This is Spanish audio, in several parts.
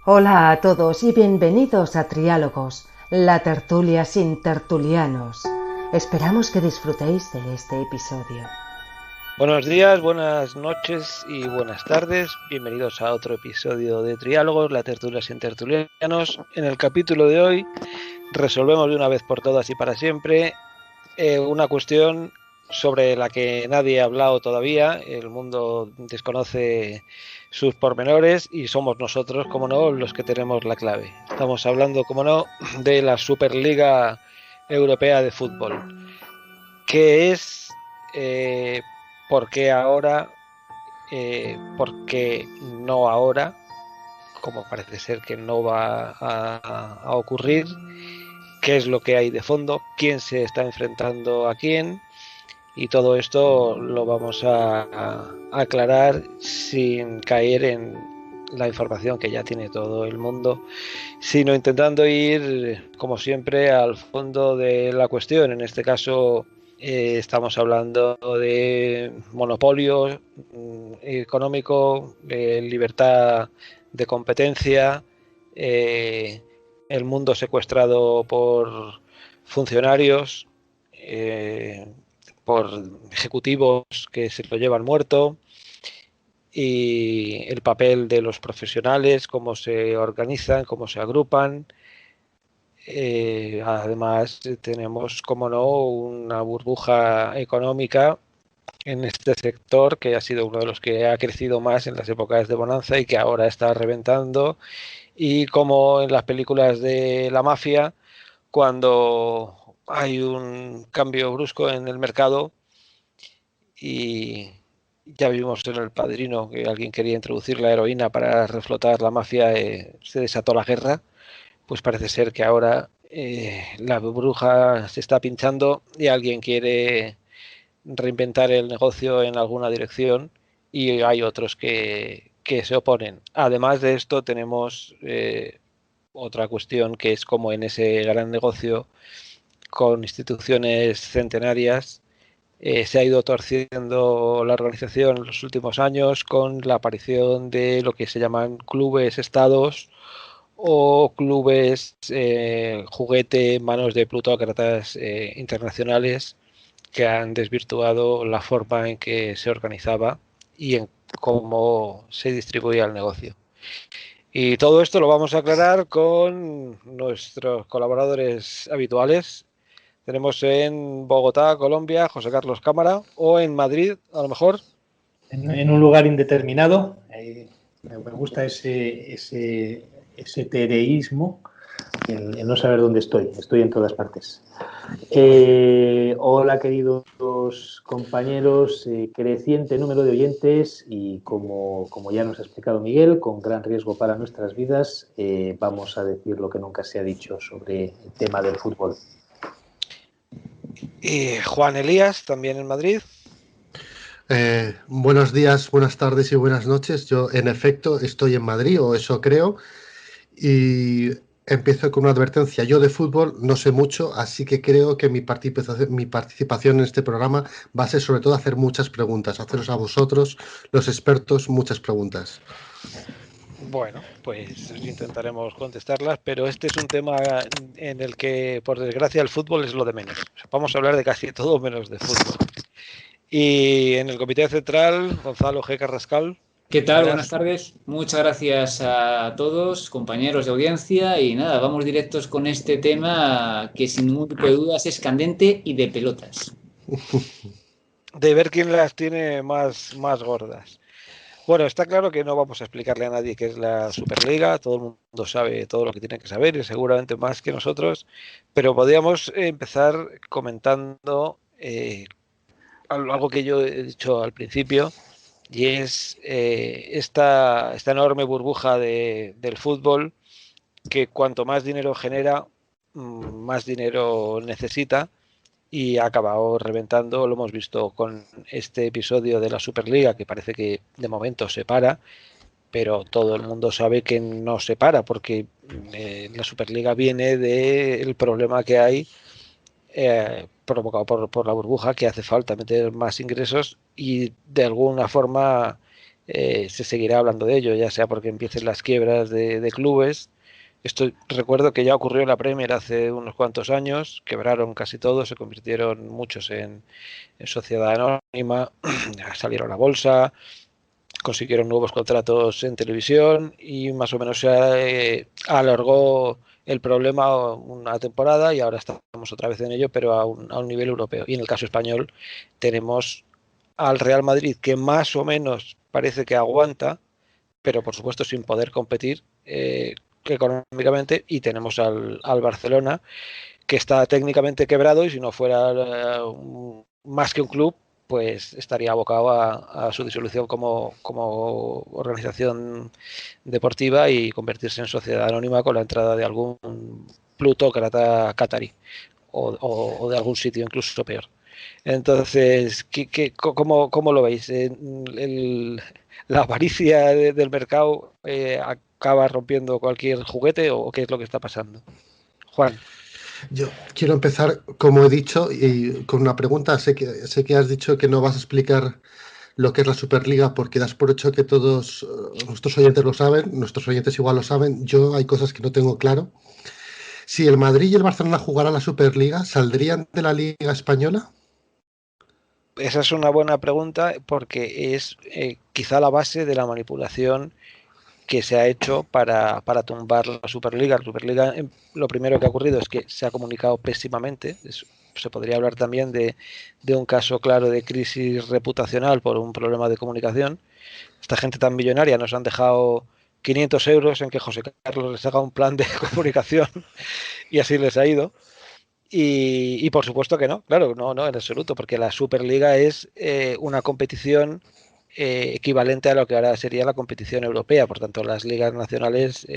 Hola a todos y bienvenidos a Triálogos, la tertulia sin tertulianos. Esperamos que disfrutéis de este episodio. Buenos días, buenas noches y buenas tardes. Bienvenidos a otro episodio de Triálogos, la tertulia sin tertulianos. En el capítulo de hoy resolvemos de una vez por todas y para siempre una cuestión sobre la que nadie ha hablado todavía. El mundo desconoce sus pormenores y somos nosotros, como no, los que tenemos la clave. Estamos hablando, como no, de la Superliga Europea de Fútbol. ¿Qué es? ¿Por qué ahora? ¿Por qué no ahora? Como parece ser que no va a ocurrir. ¿Qué es lo que hay de fondo? ¿Quién se está enfrentando a quién? Y todo esto lo vamos a aclarar sin caer en la información que ya tiene todo el mundo, sino intentando ir, como siempre, al fondo de la cuestión. En este caso, estamos hablando de monopolio económico, libertad de competencia, eh, el mundo secuestrado por funcionarios, por ejecutivos que se lo llevan muerto, y el papel de los profesionales, cómo se organizan, cómo se agrupan. Además, tenemos, como no, una burbuja económica en este sector que ha sido uno de los que ha crecido más en las épocas de bonanza y que ahora está reventando. Y como en las películas de la mafia, cuando hay un cambio brusco en el mercado, y ya vimos en El Padrino que alguien quería introducir la heroína para reflotar la mafia, se desató la guerra. Pues parece ser que ahora la burbuja se está pinchando y alguien quiere reinventar el negocio en alguna dirección y hay otros que se oponen. Además de esto tenemos otra cuestión que es como en ese gran negocio con instituciones centenarias se ha ido torciendo la organización en los últimos años con la aparición de lo que se llaman clubes estados o clubes juguete en manos de plutócratas internacionales que han desvirtuado la forma en que se organizaba y en cómo se distribuía el negocio. Y todo esto lo vamos a aclarar con nuestros colaboradores habituales. Tenemos en Bogotá, Colombia, José Carlos Cámara, o en Madrid, a lo mejor. En un lugar indeterminado. Me gusta ese tereísmo, el no saber dónde estoy. Estoy en todas partes. Hola, queridos compañeros, creciente número de oyentes y como ya nos ha explicado Miguel, con gran riesgo para nuestras vidas, vamos a decir lo que nunca se ha dicho sobre el tema del fútbol. Y Juan Elías, también en Madrid. Buenos días, buenas tardes y buenas noches. Yo, en efecto, estoy en Madrid, o eso creo, y empiezo con una advertencia. Yo de fútbol no sé mucho, así que creo que mi participación en este programa va a ser sobre todo hacer muchas preguntas, haceros a vosotros, los expertos, muchas preguntas. Bueno, pues intentaremos contestarlas, pero este es un tema en el que, por desgracia, el fútbol es lo de menos. O sea, vamos a hablar de casi todo menos de fútbol. Y en el Comité Central, Gonzalo G. Carrascal. ¿Qué tal? Buenas tardes. Muchas gracias a todos, compañeros de audiencia. Y nada, vamos directos con este tema que sin ningún tipo de dudas es candente y de pelotas. De ver quién las tiene más gordas. Bueno, está claro que no vamos a explicarle a nadie qué es la Superliga. Todo el mundo sabe todo lo que tiene que saber y seguramente más que nosotros. Pero podríamos empezar comentando algo que yo he dicho al principio, y es esta enorme burbuja del fútbol que cuanto más dinero genera, más dinero necesita y ha acabado reventando. Lo hemos visto con este episodio de la Superliga, que parece que de momento se para, pero todo el mundo sabe que no se para porque la Superliga viene del problema que hay provocado por la burbuja, que hace falta meter más ingresos y de alguna forma se seguirá hablando de ello, ya sea porque empiecen las quiebras de clubes. Esto recuerdo que ya ocurrió en la Premier hace unos cuantos años, quebraron casi todos, se convirtieron muchos en sociedad anónima, salieron a la bolsa, consiguieron nuevos contratos en televisión y más o menos se alargó el problema una temporada y ahora estamos otra vez en ello, pero a un nivel europeo. Y en el caso español tenemos al Real Madrid, que más o menos parece que aguanta, pero por supuesto sin poder competir económicamente, y tenemos al Barcelona, que está técnicamente quebrado y si no fuera más que un club, pues estaría abocado a su disolución como organización deportiva y convertirse en sociedad anónima con la entrada de algún plutócrata catarí o de algún sitio incluso peor. Entonces, ¿cómo lo veis? ¿La avaricia del mercado acaba rompiendo cualquier juguete o qué es lo que está pasando? Juan. Yo quiero empezar, como he dicho, y con una pregunta. Sé que has dicho que no vas a explicar lo que es la Superliga porque das por hecho que todos nuestros oyentes lo saben, nuestros oyentes igual lo saben. Yo hay cosas que no tengo claro. Si el Madrid y el Barcelona jugaran la Superliga, ¿saldrían de la Liga Española? Esa es una buena pregunta porque es quizá la base de la manipulación que se ha hecho para tumbar la Superliga. La Superliga, lo primero que ha ocurrido es que se ha comunicado pésimamente. Se podría hablar también de un caso claro de crisis reputacional por un problema de comunicación. Esta gente tan millonaria nos han dejado 500 euros en que José Carlos les haga un plan de comunicación y así les ha ido. Y por supuesto que no, claro, no, en absoluto, porque la Superliga es una competición equivalente a lo que ahora sería la competición europea, por tanto las ligas nacionales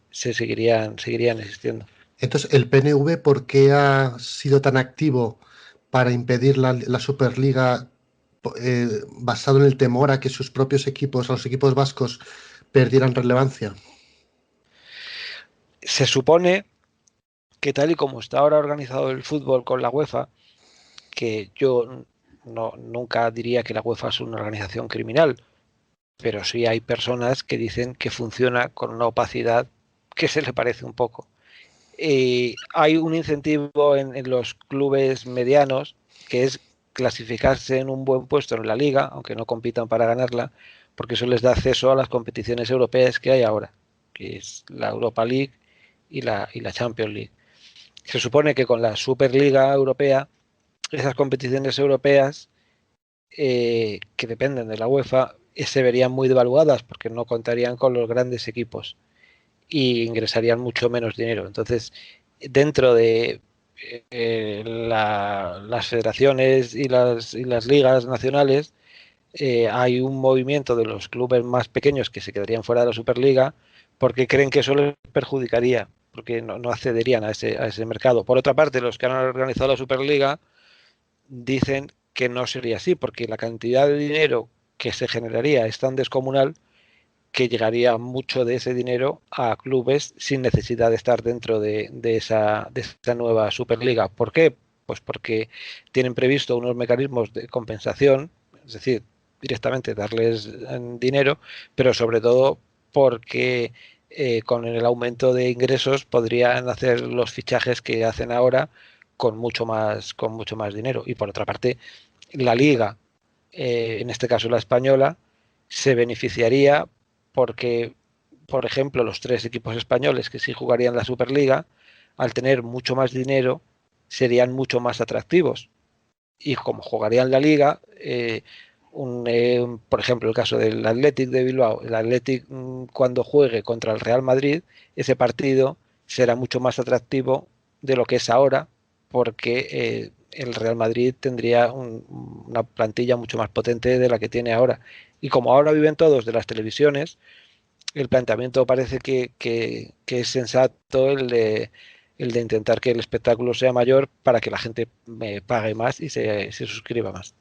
seguirían existiendo. Entonces, ¿el PNV por qué ha sido tan activo para impedir la Superliga basado en el temor a que sus propios equipos, a los equipos vascos, perdieran relevancia? Se supone que tal y como está ahora organizado el fútbol con la UEFA, que yo nunca diría que la UEFA es una organización criminal, pero sí hay personas que dicen que funciona con una opacidad que se le parece un poco. Hay un incentivo en los clubes medianos, que es clasificarse en un buen puesto en la liga, aunque no compitan para ganarla, porque eso les da acceso a las competiciones europeas que hay ahora, que es la Europa League y la Champions League. Se supone que con la Superliga Europea, esas competiciones europeas que dependen de la UEFA se verían muy devaluadas porque no contarían con los grandes equipos y ingresarían mucho menos dinero. Entonces, dentro de las federaciones y las ligas nacionales hay un movimiento de los clubes más pequeños que se quedarían fuera de la Superliga porque creen que eso les perjudicaría, porque no accederían a ese mercado. Por otra parte, los que han organizado la Superliga dicen que no sería así, porque la cantidad de dinero que se generaría es tan descomunal que llegaría mucho de ese dinero a clubes sin necesidad de estar dentro de esa nueva Superliga. ¿Por qué? Pues porque tienen previsto unos mecanismos de compensación, es decir, directamente darles dinero, pero sobre todo porque con el aumento de ingresos podrían hacer los fichajes que hacen ahora con mucho más dinero. Y por otra parte, la liga, en este caso la española, se beneficiaría porque, por ejemplo, los 3 equipos españoles que sí jugarían la Superliga, al tener mucho más dinero, serían mucho más atractivos. Y como jugarían la liga, por ejemplo, el caso del Athletic de Bilbao, el Athletic cuando juegue contra el Real Madrid, ese partido será mucho más atractivo de lo que es ahora, porque el Real Madrid tendría una plantilla mucho más potente de la que tiene ahora. Y como ahora viven todos de las televisiones, el planteamiento parece que es sensato el de intentar que el espectáculo sea mayor para que la gente pague más y se suscriba más.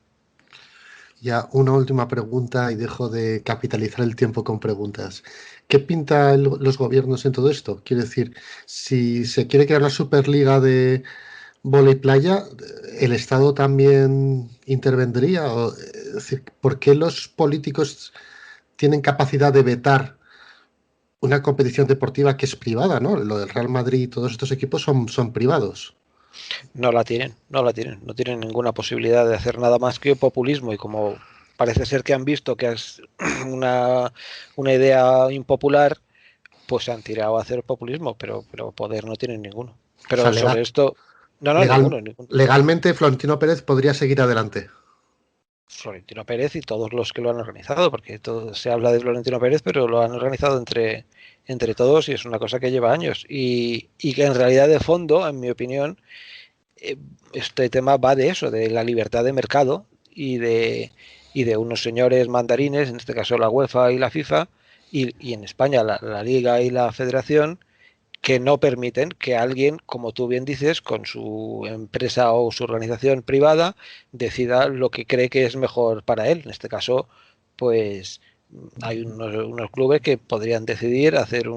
Ya, una última pregunta y dejo de capitalizar el tiempo con preguntas. ¿Qué pinta los gobiernos en todo esto? Quiero decir, si se quiere crear la Superliga de vóley playa, ¿el Estado también intervendría? Es decir, ¿por qué los políticos tienen capacidad de vetar una competición deportiva que es privada, ¿no? Lo del Real Madrid y todos estos equipos son privados. No tienen ninguna posibilidad de hacer nada más que populismo, y como parece ser que han visto que es una idea impopular, pues se han tirado a hacer populismo, pero poder no tienen ninguno. Pero O sea, sobre esto, ninguno. Legalmente Florentino Pérez podría seguir adelante. Florentino Pérez y todos los que lo han organizado, porque todo se habla de Florentino Pérez, pero lo han organizado entre todos, y es una cosa que lleva años, y que en realidad de fondo, en mi opinión, este tema va de eso, de la libertad de mercado y de unos señores mandarines, en este caso la UEFA y la FIFA, y en España la Liga y la Federación, que no permiten que alguien, como tú bien dices, con su empresa o su organización privada, decida lo que cree que es mejor para él. En este caso, pues hay unos clubes que podrían decidir hacer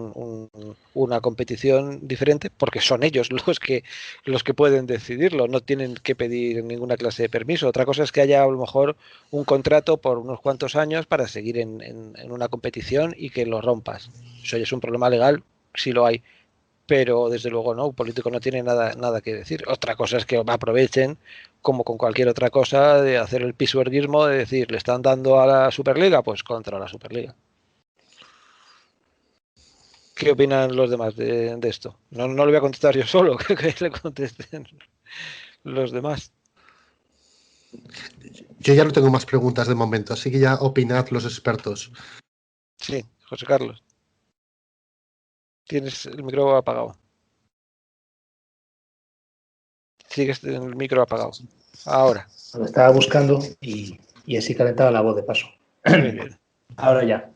una competición diferente, porque son ellos los que pueden decidirlo, no tienen que pedir ninguna clase de permiso. Otra cosa es que haya a lo mejor un contrato por unos cuantos años para seguir en una competición y que lo rompas. Eso ya es un problema legal, si lo hay, pero desde luego no, un político no tiene nada que decir. Otra cosa es que aprovechen, como con cualquier otra cosa, de hacer el pisuerguismo, de decir, le están dando a la Superliga, pues contra la Superliga. ¿Qué opinan los demás de esto? No lo voy a contestar yo solo, que le contesten los demás. Yo ya no tengo más preguntas de momento, así que ya opinad los expertos. Sí, José Carlos. Tienes el micro apagado. Sigues en el micro apagado. Ahora. Lo estaba buscando y así calentaba la voz de paso. Muy bien. Ahora ya.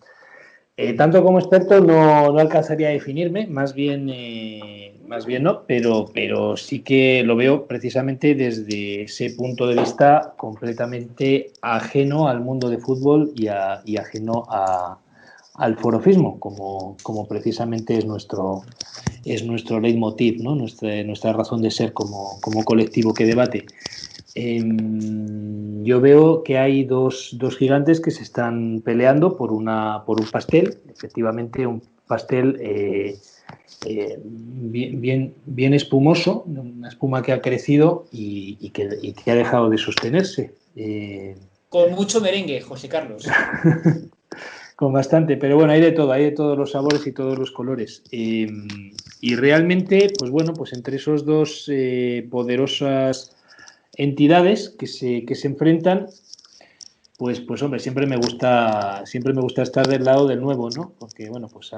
Tanto como experto no alcanzaría a definirme, más bien no, pero sí que lo veo precisamente desde ese punto de vista completamente ajeno al mundo de fútbol y ajeno al forofismo, como precisamente es nuestro leitmotiv, ¿no? Nuestra razón de ser como colectivo que debate. Yo veo que hay dos gigantes que se están peleando por un pastel, efectivamente un pastel bien espumoso, una espuma que ha crecido y que ha dejado de sostenerse. Con mucho merengue, José Carlos. Con bastante, pero bueno, hay de todos los sabores y todos los colores. Y realmente, pues bueno, pues entre esos dos poderosas entidades que se enfrentan, pues hombre, siempre me gusta estar del lado del nuevo, ¿no? Porque bueno, pues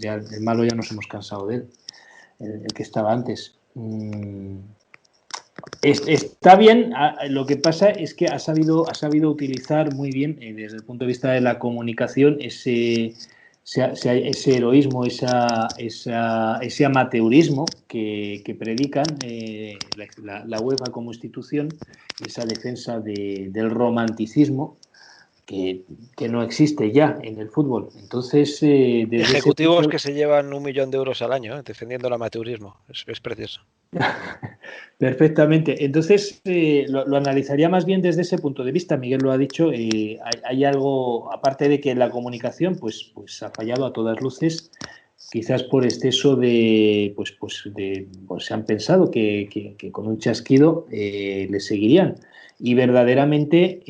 ya el malo ya nos hemos cansado de él, el que estaba antes. Está bien, lo que pasa es que ha sabido utilizar muy bien, desde el punto de vista de la comunicación, ese heroísmo, ese amateurismo que predican la UEFA como institución, esa defensa del romanticismo que no existe ya en el fútbol. Entonces, ejecutivos que se llevan 1 millón de euros al año defendiendo el amateurismo, es precioso. Perfectamente. Entonces, lo analizaría más bien desde ese punto de vista. Miguel lo ha dicho, hay algo, aparte de que la comunicación pues ha fallado a todas luces, quizás por exceso pues se han pensado que con un chasquido le seguirían. Y verdaderamente,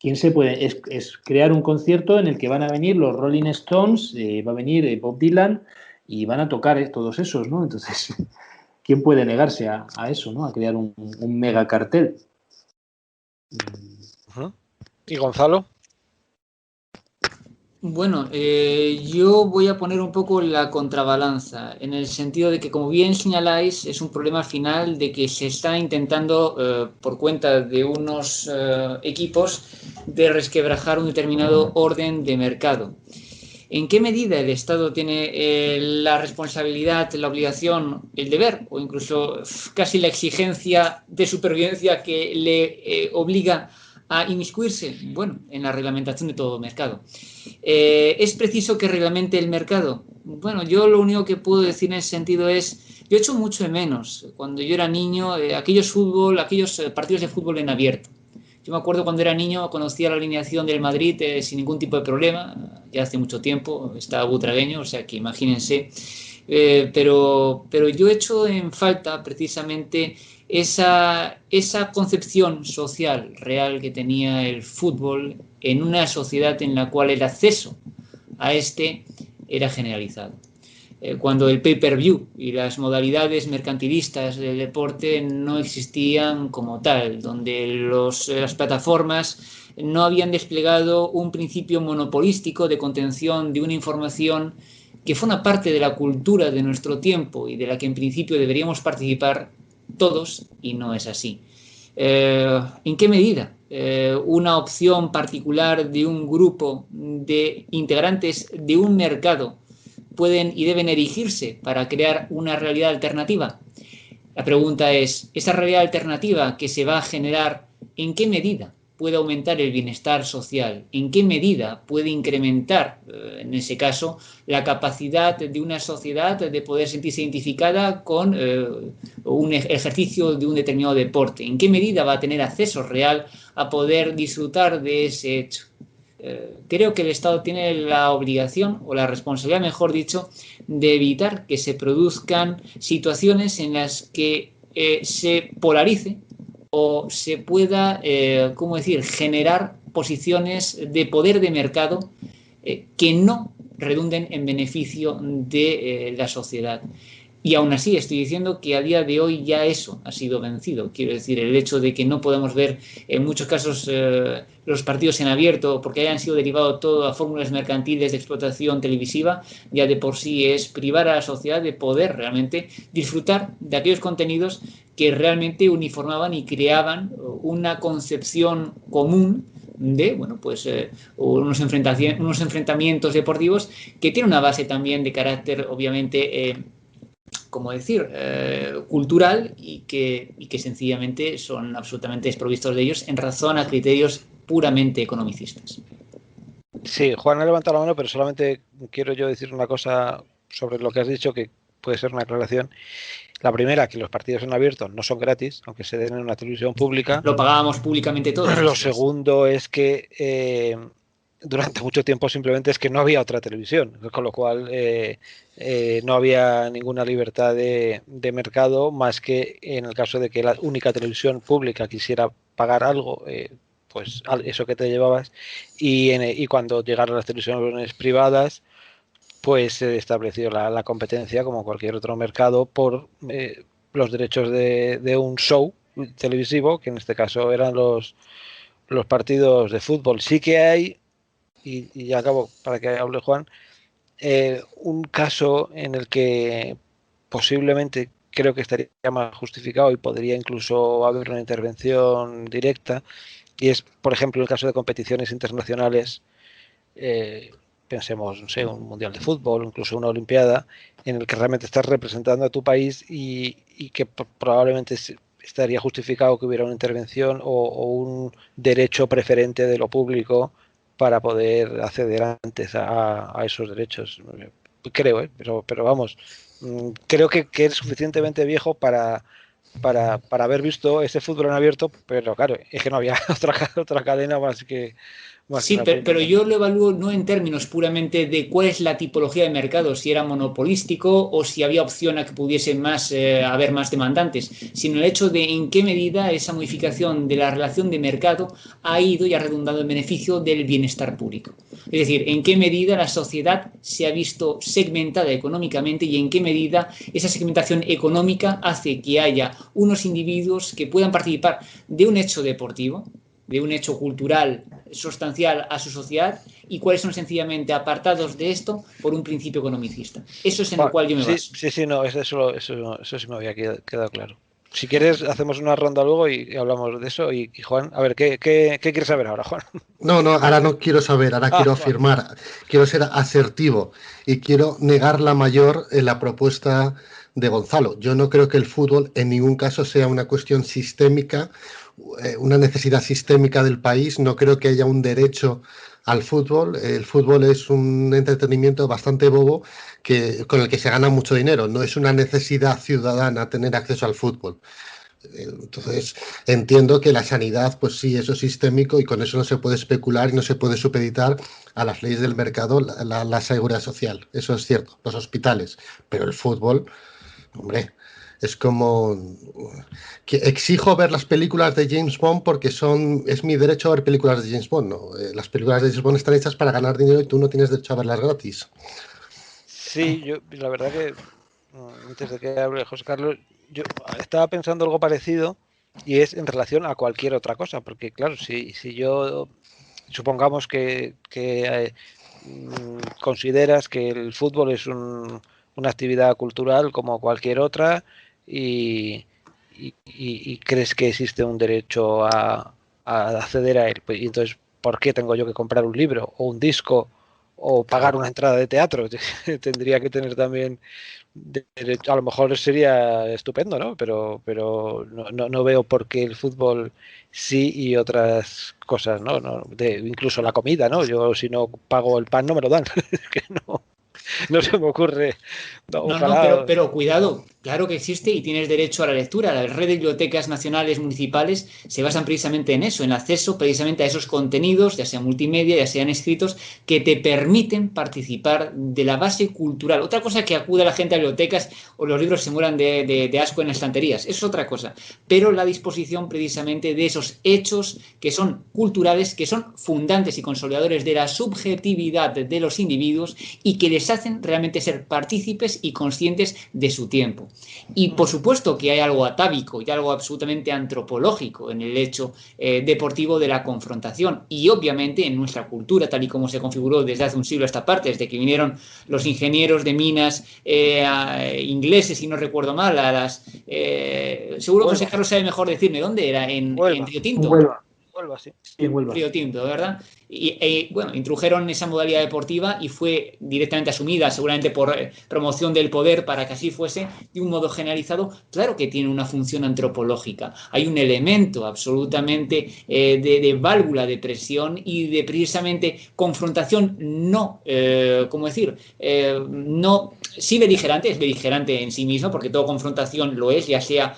¿quién se puede? Es crear un concierto en el que van a venir los Rolling Stones, va a venir Bob Dylan y van a tocar todos esos, ¿no? Entonces, ¿quién puede negarse a eso, ¿no? A crear un mega cartel? ¿Y Gonzalo? Bueno, yo voy a poner un poco la contrabalanza, en el sentido de que, como bien señaláis, es un problema final de que se está intentando, por cuenta de unos equipos, de resquebrajar un determinado orden de mercado. ¿En qué medida el Estado tiene la responsabilidad, la obligación, el deber o incluso casi la exigencia de supervivencia que le obliga a inmiscuirse? Bueno, en la reglamentación de todo mercado. ¿Es preciso que reglamente el mercado? Bueno, yo lo único que puedo decir en ese sentido es, yo echo mucho de menos cuando yo era niño aquellos partidos de fútbol en abierto. Yo me acuerdo cuando era niño, conocía la alineación del Madrid sin ningún tipo de problema, ya hace mucho tiempo, estaba butragueño, o sea que imagínense. Pero yo echo en falta precisamente esa concepción social real que tenía el fútbol en una sociedad en la cual el acceso a este era generalizado. Cuando el pay-per-view y las modalidades mercantilistas del deporte no existían como tal, donde las plataformas no habían desplegado un principio monopolístico de contención de una información que forma parte de la cultura de nuestro tiempo y de la que en principio deberíamos participar todos, y no es así. ¿En qué medida una opción particular de un grupo de integrantes de un mercado pueden y deben erigirse para crear una realidad alternativa? La pregunta es, ¿esa realidad alternativa que se va a generar, en qué medida puede aumentar el bienestar social? ¿En qué medida puede incrementar, en ese caso, la capacidad de una sociedad de poder sentirse identificada con un ejercicio de un determinado deporte? ¿En qué medida va a tener acceso real a poder disfrutar de ese hecho? Creo que el Estado tiene la obligación, o la responsabilidad, mejor dicho, de evitar que se produzcan situaciones en las que se polarice o se pueda, generar posiciones de poder de mercado que no redunden en beneficio de la sociedad. Y aún así estoy diciendo que a día de hoy ya eso ha sido vencido. Quiero decir, el hecho de que no podamos ver en muchos casos los partidos en abierto porque hayan sido derivados todo a fórmulas mercantiles de explotación televisiva, ya de por sí es privar a la sociedad de poder realmente disfrutar de aquellos contenidos que realmente uniformaban y creaban una concepción común de unos enfrentamientos deportivos que tienen una base también de carácter obviamente cultural y que sencillamente son absolutamente desprovistos de ellos en razón a criterios puramente economicistas. Sí, Juan ha levantado la mano, pero solamente quiero yo decir una cosa sobre lo que has dicho, que puede ser una aclaración. La primera, que los partidos en abierto no son gratis, aunque se den en una televisión pública. Lo pagábamos públicamente todos. Lo segundo es que durante mucho tiempo simplemente es que no había otra televisión, con lo cual no había ninguna libertad de mercado, más que en el caso de que la única televisión pública quisiera pagar algo, pues eso que te llevabas, y cuando llegaron las televisiones privadas, pues se estableció la competencia como cualquier otro mercado por los derechos de un show televisivo, que en este caso eran los partidos de fútbol. Sí que hay, y ya acabo para que hable Juan, un caso en el que posiblemente creo que estaría más justificado y podría incluso haber una intervención directa, y es, por ejemplo, el caso de competiciones internacionales, pensemos, no sé, un mundial de fútbol, incluso una olimpiada, en el que realmente estás representando a tu país y que probablemente estaría justificado que hubiera una intervención o un derecho preferente de lo público para poder acceder antes a esos derechos. Creo, pero vamos, creo que es suficientemente viejo para haber visto ese fútbol en abierto, pero claro, es que no había otra cadena más que... Sí, pero yo lo evalúo no en términos puramente de cuál es la tipología de mercado, si era monopolístico o si había opción a que pudiese haber más demandantes, sino el hecho de en qué medida esa modificación de la relación de mercado ha ido y ha redundado en beneficio del bienestar público. Es decir, en qué medida la sociedad se ha visto segmentada económicamente y en qué medida esa segmentación económica hace que haya unos individuos que puedan participar de un hecho deportivo, de un hecho cultural sustancial a su sociedad, y cuáles son sencillamente apartados de esto por un principio economicista. Eso es en lo cual yo me baso. Sí, no, eso sí me había quedado claro. Si quieres, hacemos una ronda luego y hablamos de eso. Y Juan, a ver, ¿qué quieres saber ahora, Juan? No, ahora no quiero saber, ahora quiero afirmar, quiero ser asertivo y quiero negar la mayor en la propuesta de Gonzalo. Yo no creo que el fútbol en ningún caso sea una cuestión sistémica, una necesidad sistémica del país. No creo que haya un derecho al fútbol. El fútbol es un entretenimiento bastante bobo con el que se gana mucho dinero. No es una necesidad ciudadana tener acceso al fútbol. Entonces, entiendo que la sanidad, pues sí, eso es sistémico y con eso no se puede especular y no se puede supeditar a las leyes del mercado la seguridad social. Eso es cierto, los hospitales. Pero el fútbol, hombre, es como que exijo ver las películas de James Bond porque es mi derecho a ver películas de James Bond, ¿no? Las películas de James Bond están hechas para ganar dinero y tú no tienes derecho a verlas gratis. Sí, yo la verdad que antes de que hable José Carlos, yo estaba pensando algo parecido y es en relación a cualquier otra cosa, porque claro, si yo supongamos que consideras que el fútbol es una actividad cultural como cualquier otra y crees que existe un derecho a acceder a él, pues, y entonces, ¿por qué tengo yo que comprar un libro o un disco o pagar una entrada de teatro? Tendría que tener también derecho. A lo mejor sería estupendo, ¿no? Pero no veo por qué el fútbol sí y otras cosas, ¿no? Incluso la comida, ¿no? Yo si no pago el pan no me lo dan. Que no se me ocurre. No, ojalá. Pero cuidado, claro que existe y tienes derecho a la lectura. Las redes de bibliotecas nacionales municipales se basan precisamente en eso, en acceso precisamente a esos contenidos, ya sean multimedia, ya sean escritos, que te permiten participar de la base cultural. Otra cosa es que acude la gente a bibliotecas o los libros se mueran de asco en estanterías, eso es otra cosa. Pero la disposición precisamente de esos hechos que son culturales, que son fundantes y consolidadores de la subjetividad de los individuos y que les hacen realmente ser partícipes y conscientes de su tiempo. Y por supuesto que hay algo atávico y algo absolutamente antropológico en el hecho deportivo de la confrontación. Y obviamente en nuestra cultura, tal y como se configuró desde hace un siglo a esta parte, desde que vinieron los ingenieros de minas ingleses, si no recuerdo mal, seguro que José Carlos sabe mejor decirme dónde era, en Río Tinto. Huelva, sí. En Huelva. Río Tinto, ¿verdad? Y bueno, introdujeron esa modalidad deportiva y fue directamente asumida, seguramente por promoción del poder, para que así fuese, de un modo generalizado. Claro que tiene una función antropológica. Hay un elemento absolutamente de válvula de presión y de precisamente confrontación no, ¿cómo decir? No, sí beligerante, es beligerante en sí mismo, porque toda confrontación lo es, ya sea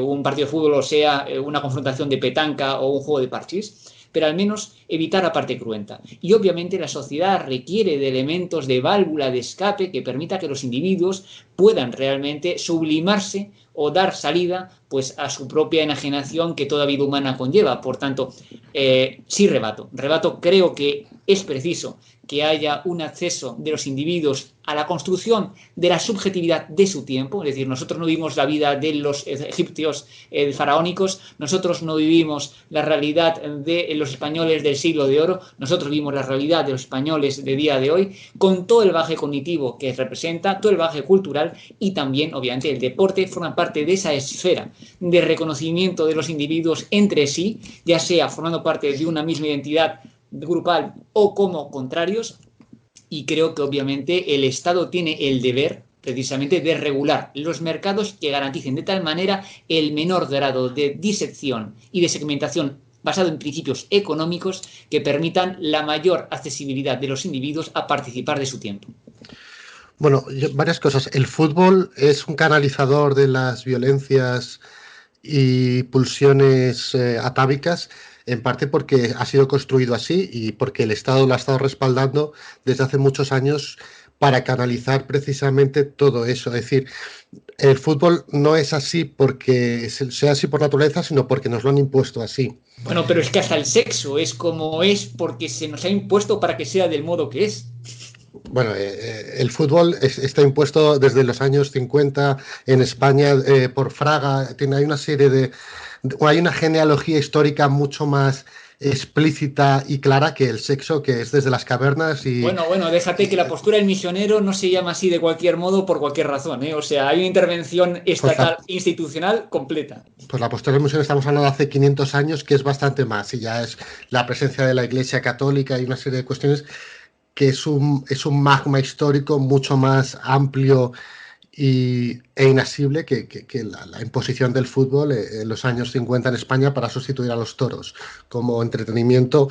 un partido de fútbol o sea una confrontación de petanca o un juego de parchís, pero al menos evitar la parte cruenta. Y obviamente la sociedad requiere de elementos de válvula de escape que permita que los individuos puedan realmente sublimarse o dar salida pues a su propia enajenación que toda vida humana conlleva. Por tanto, sí rebato, creo que es preciso que haya un acceso de los individuos a la construcción de la subjetividad de su tiempo, es decir, nosotros no vivimos la vida de los egipcios faraónicos, nosotros no vivimos la realidad de los españoles del siglo de oro, nosotros vivimos la realidad de los españoles de día de hoy, con todo el bagaje cognitivo que representa, todo el bagaje cultural y también, obviamente, el deporte forma parte de esa esfera de reconocimiento de los individuos entre sí, ya sea formando parte de una misma identidad grupal o como contrarios, y creo que obviamente el Estado tiene el deber precisamente de regular los mercados que garanticen de tal manera el menor grado de disección y de segmentación basado en principios económicos que permitan la mayor accesibilidad de los individuos a participar de su tiempo. Bueno, varias cosas. El fútbol es un canalizador de las violencias y pulsiones atávicas, en parte porque ha sido construido así y porque el Estado lo ha estado respaldando desde hace muchos años para canalizar precisamente todo eso. Es decir, el fútbol no es así porque sea así por naturaleza, sino porque nos lo han impuesto así. Bueno, pero es que hasta el sexo es como es porque se nos ha impuesto para que sea del modo que es. Bueno, el fútbol está impuesto desde los años 50 en España por Fraga. Hay una serie hay una genealogía histórica mucho más explícita y clara que el sexo, que es desde las cavernas y... Bueno, déjate que la postura del misionero no se llama así de cualquier modo por cualquier razón, ¿eh? O sea, hay una intervención estatal, institucional completa. Pues la postura del misionero estamos hablando de hace 500 años, que es bastante más, y ya es la presencia de la Iglesia Católica y una serie de cuestiones que es un magma histórico mucho más amplio e inasible que la imposición del fútbol en los años 50 en España para sustituir a los toros como entretenimiento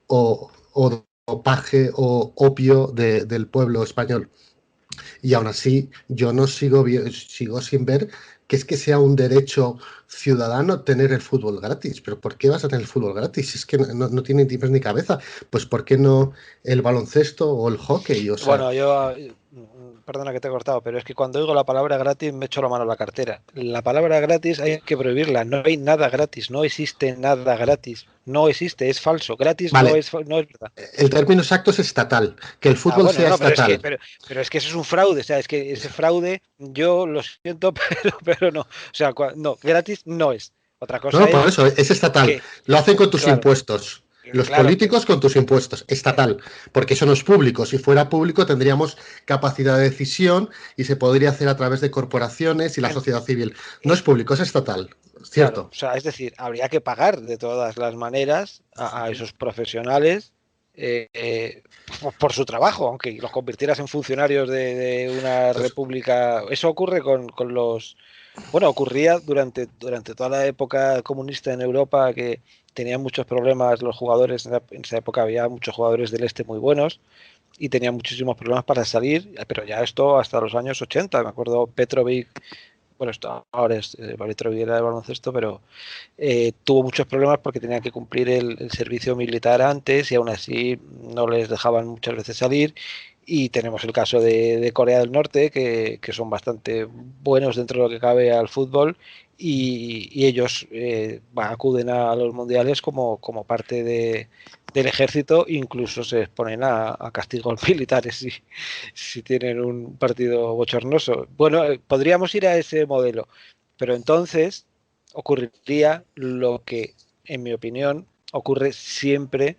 o dopaje o opio del pueblo español. Y aún así, yo no sigo sin ver que es que sea un derecho ciudadano tener el fútbol gratis. ¿Pero por qué vas a tener el fútbol gratis? Es que no tiene ni pies ni cabeza. Pues ¿por qué no el baloncesto o el hockey? O sea, Bueno, yo, perdona que te he cortado, pero es que cuando oigo la palabra gratis me echo la mano a la cartera. La palabra gratis hay que prohibirla. No hay nada gratis, no existe nada gratis. No existe, es falso. Gratis vale, no es verdad. El término exacto es estatal, que el fútbol bueno, sea no, estatal. Pero es que eso es un fraude, o sea, es que ese fraude, yo lo siento, pero no. O sea, no, gratis no es. Otra cosa No, es por eso, es estatal. que, Lo hacen con tus claro, impuestos. Los claro, políticos con tus impuestos, estatal, porque eso no es público. Si fuera público tendríamos capacidad de decisión y se podría hacer a través de corporaciones y la sociedad civil. No es público, es estatal, ¿cierto? Claro, o sea, es decir, habría que pagar de todas las maneras a esos profesionales por su trabajo, aunque los convirtieras en funcionarios de una república. Eso ocurre con los... Bueno, ocurría durante toda la época comunista en Europa, que tenían muchos problemas los jugadores. En esa época había muchos jugadores del este muy buenos y tenían muchísimos problemas para salir, pero ya esto hasta los años 80. Me acuerdo Petrovic, bueno, esto ahora es Petrovic era de baloncesto, pero tuvo muchos problemas porque tenían que cumplir el servicio militar antes y aún así no les dejaban muchas veces salir. Y tenemos el caso de Corea del Norte, que son bastante buenos dentro de lo que cabe al fútbol, y ellos acuden a los mundiales como parte del ejército, incluso se exponen a castigos militares si tienen un partido bochornoso. Bueno, podríamos ir a ese modelo, pero entonces ocurriría lo que, en mi opinión, ocurre siempre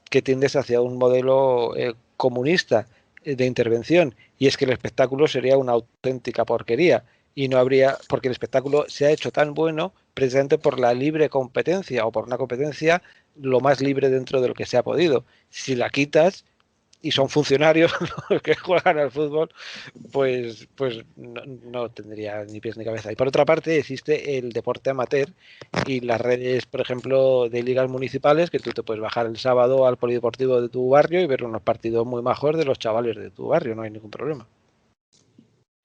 que tiendes hacia un modelo comunista de intervención, y es que el espectáculo sería una auténtica porquería y no habría, porque el espectáculo se ha hecho tan bueno precisamente por la libre competencia o por una competencia lo más libre dentro de lo que se ha podido. Si la quitas y son funcionarios los que juegan al fútbol, pues no tendría ni pies ni cabeza. Y por otra parte existe el deporte amateur y las redes, por ejemplo, de ligas municipales, que tú te puedes bajar el sábado al polideportivo de tu barrio y ver unos partidos muy majos de los chavales de tu barrio, no hay ningún problema.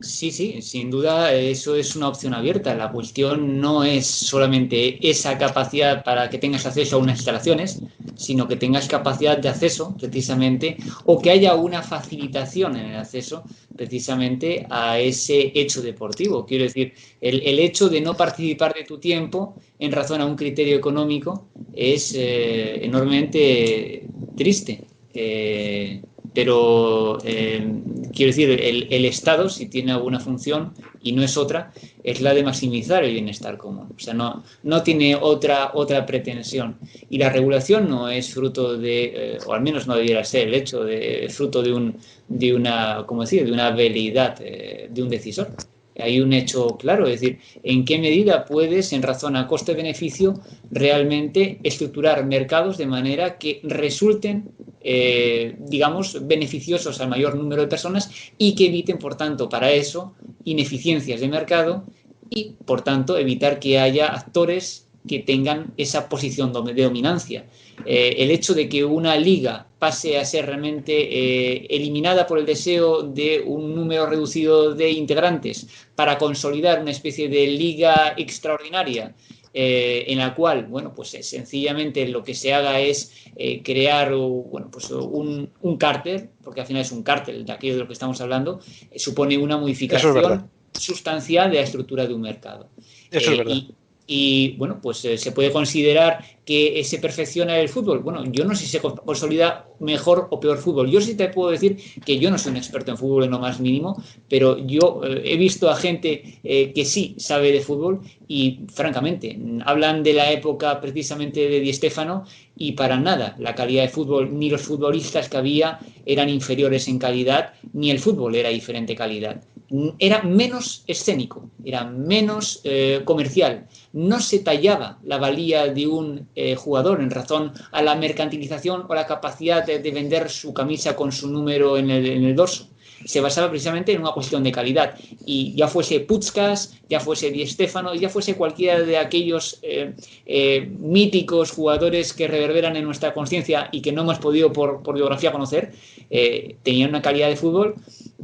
Sí, sin duda eso es una opción abierta. La cuestión no es solamente esa capacidad para que tengas acceso a unas instalaciones, sino que tengas capacidad de acceso precisamente, o que haya una facilitación en el acceso precisamente a ese hecho deportivo. Quiero decir, el hecho de no participar de tu tiempo en razón a un criterio económico es enormemente triste. Pero quiero decir, el Estado, si tiene alguna función y no es otra, es la de maximizar el bienestar común. O sea, no tiene otra pretensión. Y la regulación no es fruto de, o al menos no debiera ser el hecho de fruto de una veleidad de un decisor. Hay un hecho claro, es decir, en qué medida puedes, en razón a coste-beneficio, realmente estructurar mercados de manera que resulten, digamos, beneficiosos al mayor número de personas y que eviten, por tanto, para eso, ineficiencias de mercado y, por tanto, evitar que haya actores que tengan esa posición de dominancia. El hecho de que una liga pase a ser realmente eliminada por el deseo de un número reducido de integrantes para consolidar una especie de liga extraordinaria en la cual, bueno, pues sencillamente lo que se haga es crear, bueno, pues un cártel, porque al final es un cártel de aquello de lo que estamos hablando, supone una modificación sustancial de la estructura de un mercado. Eso es verdad. Y bueno, pues se puede considerar que se perfecciona el fútbol. Bueno, yo no sé si se consolida mejor o peor fútbol. Yo sí te puedo decir que yo no soy un experto en fútbol en lo más mínimo, pero yo he visto a gente que sí sabe de fútbol y, francamente, hablan de la época precisamente de Di Stéfano y para nada la calidad de fútbol, ni los futbolistas que había eran inferiores en calidad, ni el fútbol era diferente calidad. Era menos escénico, era menos comercial. No se tallaba la valía de un jugador en razón a la mercantilización o la capacidad de vender su camisa con su número en el dorso. se basaba precisamente en una cuestión de calidad. Y ya fuese Puskás, ya fuese Di Stéfano, ya fuese cualquiera de aquellos míticos jugadores que reverberan en nuestra conciencia y que no hemos podido por biografía conocer, tenían una calidad de fútbol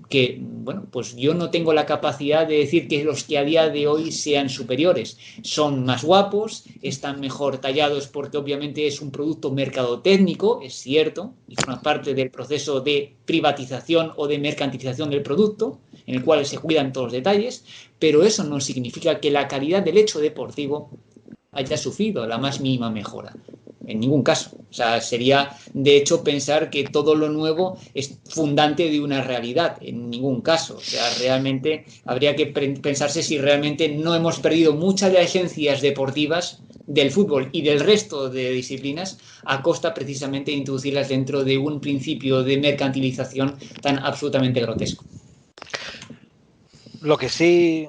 que, bueno, pues yo no tengo la capacidad de decir que los que a día de hoy sean superiores. Son más guapos, están mejor tallados porque obviamente es un producto mercadotécnico, es cierto, y forma parte del proceso de privatización o de mercantilización del producto, en el cual se cuidan todos los detalles, pero eso no significa que la calidad del hecho deportivo haya sufrido la más mínima mejora. En ningún caso. O sea, sería de hecho pensar que todo lo nuevo es fundante de una realidad. En ningún caso. O sea, realmente habría que pensarse si realmente no hemos perdido muchas de las esencias deportivas del fútbol y del resto de disciplinas a costa precisamente de introducirlas dentro de un principio de mercantilización tan absolutamente grotesco. Lo que sí,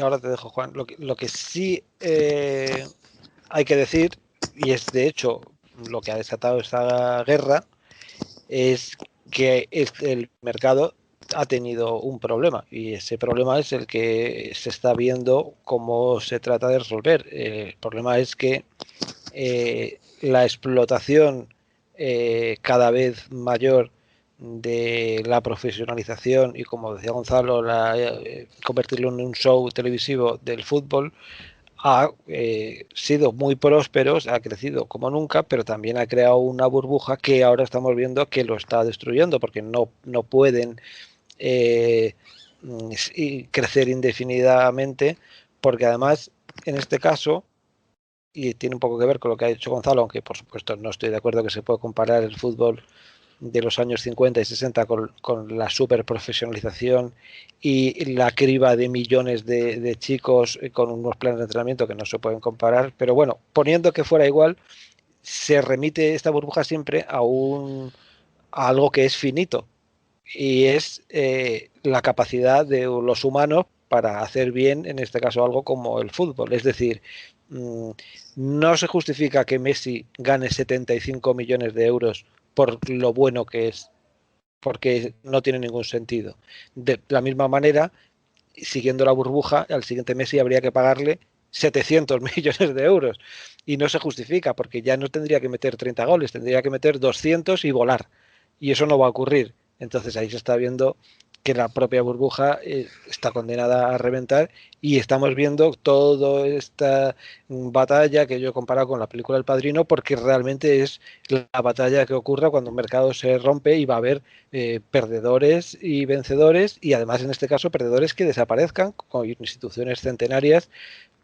ahora te dejo, Juan, lo que sí hay que decir, y es de hecho lo que ha desatado esta guerra, es que el mercado ha tenido un problema, y ese problema es el que se está viendo cómo se trata de resolver. El problema es que la explotación cada vez mayor de la profesionalización y, como decía Gonzalo, convertirlo en un show televisivo del fútbol ha sido muy próspero, ha crecido como nunca, pero también ha creado una burbuja que ahora estamos viendo que lo está destruyendo, porque no pueden crecer indefinidamente, porque además en este caso, y tiene un poco que ver con lo que ha dicho Gonzalo, aunque por supuesto no estoy de acuerdo que se pueda comparar el fútbol de los años 50 y 60 con la super profesionalización y la criba de millones de chicos con unos planes de entrenamiento que no se pueden comparar, pero bueno, poniendo que fuera igual, se remite esta burbuja siempre a algo que es finito, y es la capacidad de los humanos para hacer bien, en este caso, algo como el fútbol. Es decir, no se justifica que Messi gane 75 millones de euros por lo bueno que es, porque no tiene ningún sentido. De la misma manera, siguiendo la burbuja, al siguiente Messi habría que pagarle 700 millones de euros, y no se justifica, porque ya no tendría que meter 30 goles, tendría que meter 200 y volar, y eso no va a ocurrir. Entonces ahí se está viendo que la propia burbuja está condenada a reventar, y estamos viendo toda esta batalla que yo he comparado con la película El Padrino, porque realmente es la batalla que ocurre cuando un mercado se rompe y va a haber perdedores y vencedores, y además en este caso perdedores que desaparezcan, con instituciones centenarias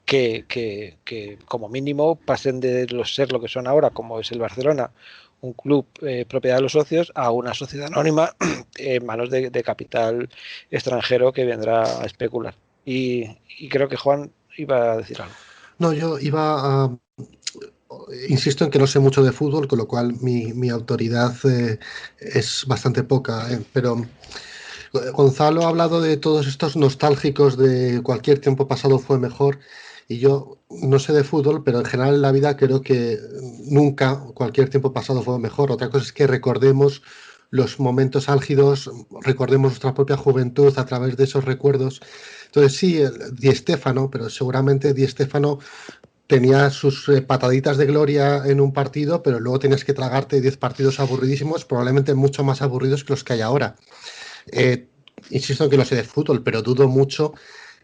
que como mínimo pasen de ser lo que son ahora, como es el Barcelona, un club propiedad de los socios, a una sociedad anónima en manos de capital extranjero que vendrá a especular. Y creo que Juan iba a decir algo. No, yo iba a... Insisto en que no sé mucho de fútbol, con lo cual mi autoridad es bastante poca, pero Gonzalo ha hablado de todos estos nostálgicos de cualquier tiempo pasado fue mejor, y yo no sé de fútbol, pero en general en la vida creo que nunca cualquier tiempo pasado fue mejor. Otra cosa es que recordemos los momentos álgidos, recordemos nuestra propia juventud a través de esos recuerdos. Entonces sí, Di Stéfano, pero seguramente Di Stéfano tenía sus pataditas de gloria en un partido, pero luego tenías que tragarte 10 partidos aburridísimos, probablemente mucho más aburridos que los que hay ahora. Insisto en que no sé de fútbol, pero dudo mucho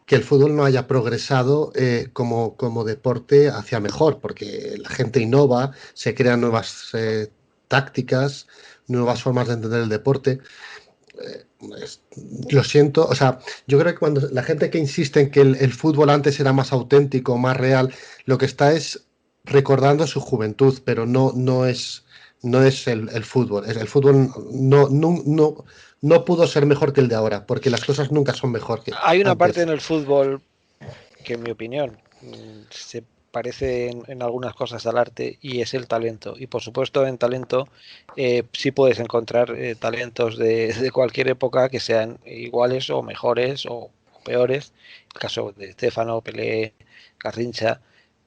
que el fútbol no haya progresado como deporte hacia mejor, porque la gente innova, se crean nuevas tácticas, nuevas formas de entender el deporte. Lo siento, o sea, yo creo que cuando la gente que insiste en que el fútbol antes era más auténtico, más real, lo que está es recordando su juventud, pero no es el fútbol. El fútbol no pudo ser mejor que el de ahora, porque las cosas nunca son mejor que Hay una antes. parte en el fútbol que, en mi opinión, se parece en algunas cosas al arte, y es el talento. Y por supuesto, en talento sí puedes encontrar talentos de cualquier época que sean iguales o mejores o peores. El caso de Stéfano, Pelé, Garrincha.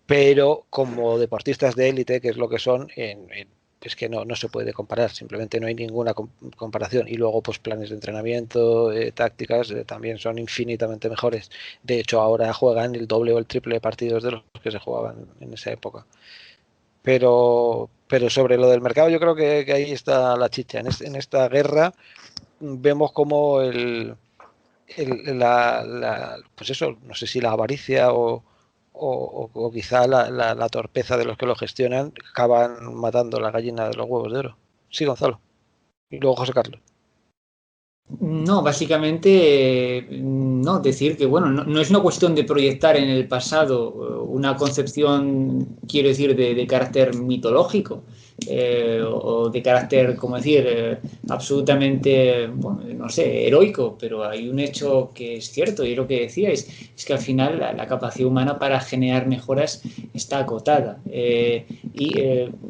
Pero como deportistas de élite, que es lo que son, es que no se puede comparar, simplemente no hay ninguna comparación. Y luego pues planes de entrenamiento, tácticas, también son infinitamente mejores. De hecho ahora juegan el doble o el triple de partidos de los que se jugaban en esa época. Pero sobre lo del mercado yo creo que ahí está la chicha. En esta guerra vemos como pues eso, no sé si la avaricia o quizá la torpeza de los que lo gestionan acaban matando la gallina de los huevos de oro. Sí, Gonzalo. Y luego José Carlos. No, básicamente no, decir que bueno, no es una cuestión de proyectar en el pasado una concepción, quiero decir, de carácter mitológico o de carácter, como decir, absolutamente, bueno, no sé, heroico, pero hay un hecho que es cierto y lo que decíais, es que al final la capacidad humana para generar mejoras está acotada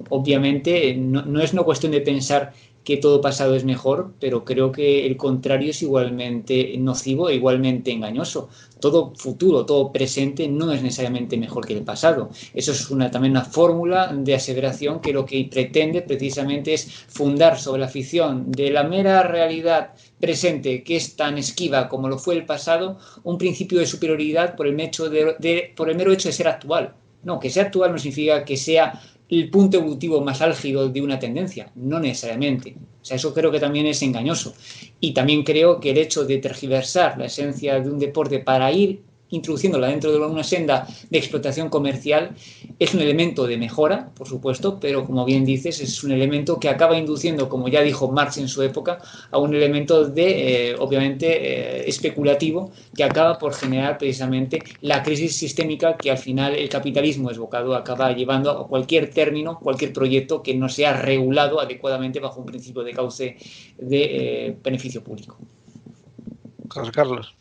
obviamente no es una cuestión de pensar que todo pasado es mejor, pero creo que el contrario es igualmente nocivo e igualmente engañoso. Todo futuro, todo presente no es necesariamente mejor que el pasado. Eso es también una fórmula de aseveración que lo que pretende precisamente es fundar sobre la ficción de la mera realidad presente, que es tan esquiva como lo fue el pasado, un principio de superioridad por el mero hecho de ser actual. No, que sea actual no significa que sea el punto evolutivo más álgido de una tendencia, no necesariamente. O sea, eso creo que también es engañoso. Y también creo que el hecho de tergiversar la esencia de un deporte para ir introduciéndola dentro de una senda de explotación comercial es un elemento de mejora, por supuesto, pero como bien dices, es un elemento que acaba induciendo, como ya dijo Marx en su época, a un elemento de, obviamente, especulativo que acaba por generar precisamente la crisis sistémica que al final el capitalismo desbocado acaba llevando a cualquier término, cualquier proyecto que no sea regulado adecuadamente bajo un principio de cauce de beneficio público. José Carlos.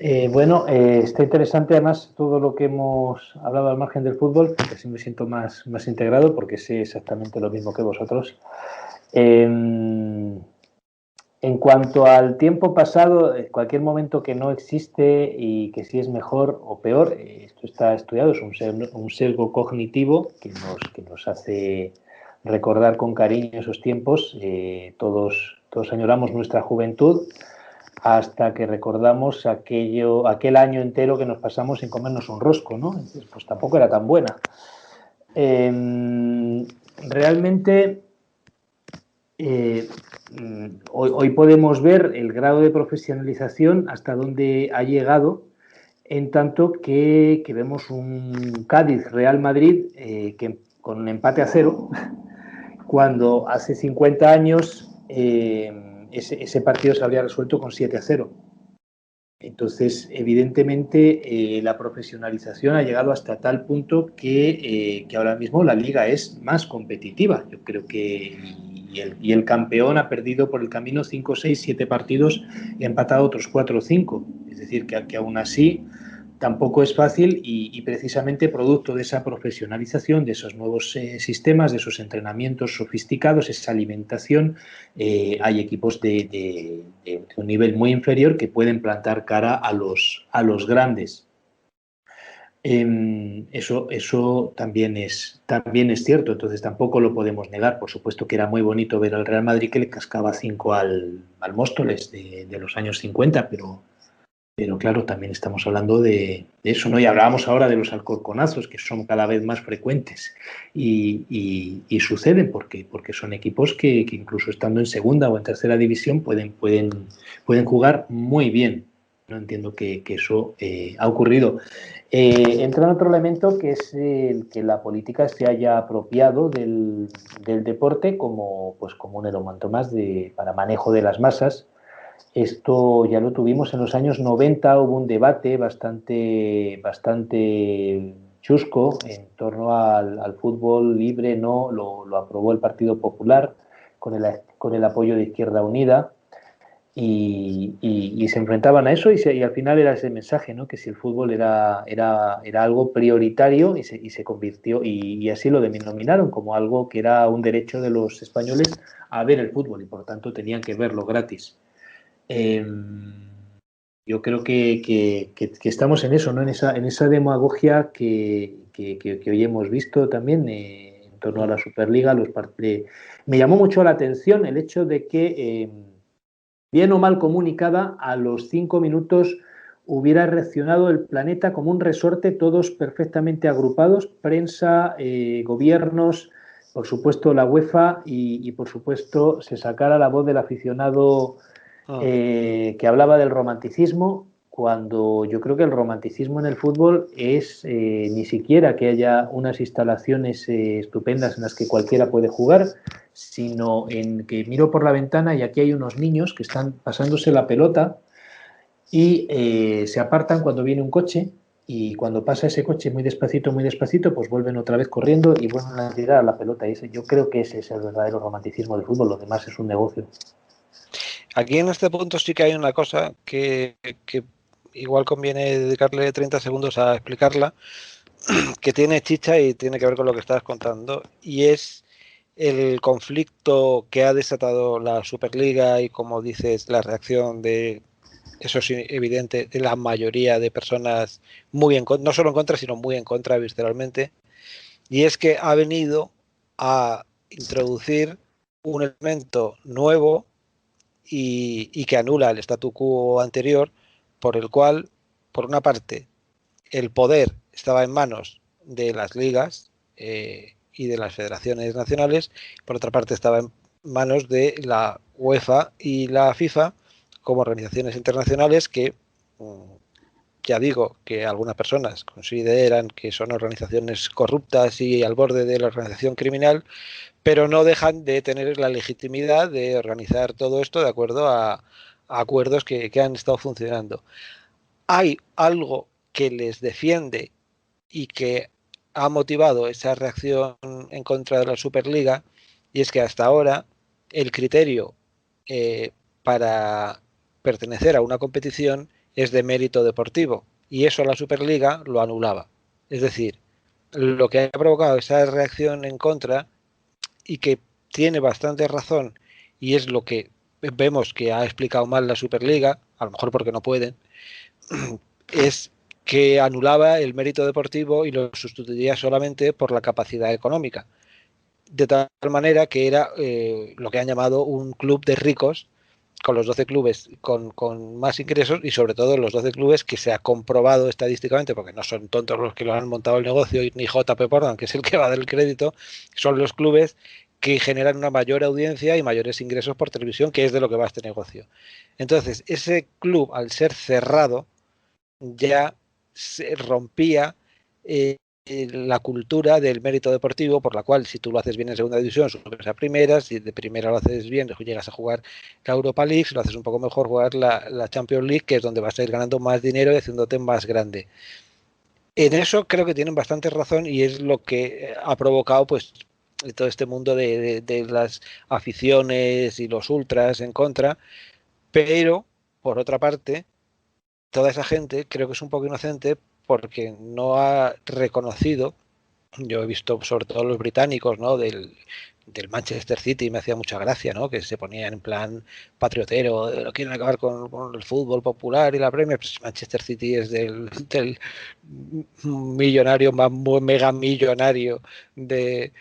Está interesante además todo lo que hemos hablado al margen del fútbol, porque así me siento más integrado, porque sé exactamente lo mismo que vosotros. En cuanto al tiempo pasado, cualquier momento que no existe y que sí es mejor o peor, esto está estudiado, es un sesgo cognitivo que nos hace recordar con cariño esos tiempos. Todos añoramos nuestra juventud, hasta que recordamos aquel año entero que nos pasamos sin comernos un rosco, ¿no? Entonces, pues tampoco era tan buena. Realmente, hoy podemos ver el grado de profesionalización hasta dónde ha llegado, en tanto que vemos un Cádiz-Real Madrid que con un empate a 0, cuando hace 50 años... ese partido se habría resuelto con 7-0. Entonces, evidentemente, la profesionalización ha llegado hasta tal punto que ahora mismo la liga es más competitiva. Yo creo que y el campeón ha perdido por el camino 5, 6, 7 partidos y ha empatado otros 4 o 5. Es decir, que aún así tampoco es fácil y precisamente producto de esa profesionalización, de esos nuevos sistemas, de esos entrenamientos sofisticados, esa alimentación, hay equipos de un nivel muy inferior que pueden plantar cara a los grandes. Eso también es cierto, entonces tampoco lo podemos negar. Por supuesto que era muy bonito ver al Real Madrid que le cascaba 5 al Móstoles de los años 50, pero claro, también estamos hablando de eso, ¿no? Y hablábamos ahora de los alcorconazos, que son cada vez más frecuentes y suceden porque son equipos que incluso estando en segunda o en tercera división pueden jugar muy bien. No entiendo que eso ha ocurrido. Entra en otro elemento que es el que la política se haya apropiado del deporte como un elemento más para manejo de las masas. Esto ya lo tuvimos en los años 90, hubo un debate bastante chusco en torno al fútbol libre, no, lo aprobó el Partido Popular con el apoyo de Izquierda Unida y se enfrentaban a eso y al final era ese mensaje, ¿no? Que si el fútbol era algo prioritario y se convirtió, y así lo denominaron como algo que era un derecho de los españoles a ver el fútbol y por tanto tenían que verlo gratis. Yo creo que estamos en eso, ¿no? En esa demagogia que hoy hemos visto también en torno a la Superliga. Me llamó mucho la atención el hecho de que, bien o mal comunicada, a los 5 minutos hubiera reaccionado el Planeta como un resorte, todos perfectamente agrupados, prensa, gobiernos, por supuesto la UEFA y por supuesto se sacara la voz del aficionado que hablaba del romanticismo, cuando yo creo que el romanticismo en el fútbol es ni siquiera que haya unas instalaciones estupendas en las que cualquiera puede jugar, sino en que miro por la ventana y aquí hay unos niños que están pasándose la pelota y se apartan cuando viene un coche, y cuando pasa ese coche muy despacito, pues vuelven otra vez corriendo y vuelven a tirar a la pelota. Y yo creo que ese es el verdadero romanticismo del fútbol, lo demás es un negocio. Aquí en este punto sí que hay una cosa que igual conviene dedicarle 30 segundos a explicarla, que tiene chicha y tiene que ver con lo que estabas contando, y es el conflicto que ha desatado la Superliga y, como dices, la reacción de, eso es evidente, de la mayoría de personas muy en contra, no solo en contra, sino muy en contra visceralmente, y es que ha venido a introducir un elemento nuevo y que anula el statu quo anterior, por el cual, por una parte, el poder estaba en manos de las ligas y de las federaciones nacionales, por otra parte estaba en manos de la UEFA y la FIFA como organizaciones internacionales que, ya digo, que algunas personas consideran que son organizaciones corruptas y al borde de la organización criminal, pero no dejan de tener la legitimidad de organizar todo esto de acuerdo a acuerdos que han estado funcionando. Hay algo que les defiende y que ha motivado esa reacción en contra de la Superliga, y es que hasta ahora el criterio para pertenecer a una competición es de mérito deportivo, y eso la Superliga lo anulaba. Es decir, lo que ha provocado esa reacción en contra, y que tiene bastante razón, y es lo que vemos que ha explicado mal la Superliga, a lo mejor porque no pueden, es que anulaba el mérito deportivo y lo sustituía solamente por la capacidad económica, de tal manera que era lo que han llamado un club de ricos, con los 12 clubes con más ingresos, y sobre todo los 12 clubes que se ha comprobado estadísticamente, porque no son tontos los que lo han montado el negocio, ni JP Morgan, que es el que va a dar el crédito, son los clubes que generan una mayor audiencia y mayores ingresos por televisión, que es de lo que va este negocio. Entonces, ese club, al ser cerrado, ya se rompía la cultura del mérito deportivo, por la cual si tú lo haces bien en segunda división subes a primera, si de primera lo haces bien llegas a jugar la Europa League, si lo haces un poco mejor jugar la Champions League, que es donde vas a ir ganando más dinero y haciéndote más grande. En eso creo que tienen bastante razón, y es lo que ha provocado pues todo este mundo de las aficiones y los ultras en contra. Pero por otra parte, toda esa gente creo que es un poco inocente porque no ha reconocido, yo he visto sobre todo los británicos, ¿no?, del Manchester City, me hacía mucha gracia, ¿no?, que se ponían en plan patriotero, no quieren acabar con el fútbol popular y la Premier. Pues Manchester City es del millonario más mega millonario del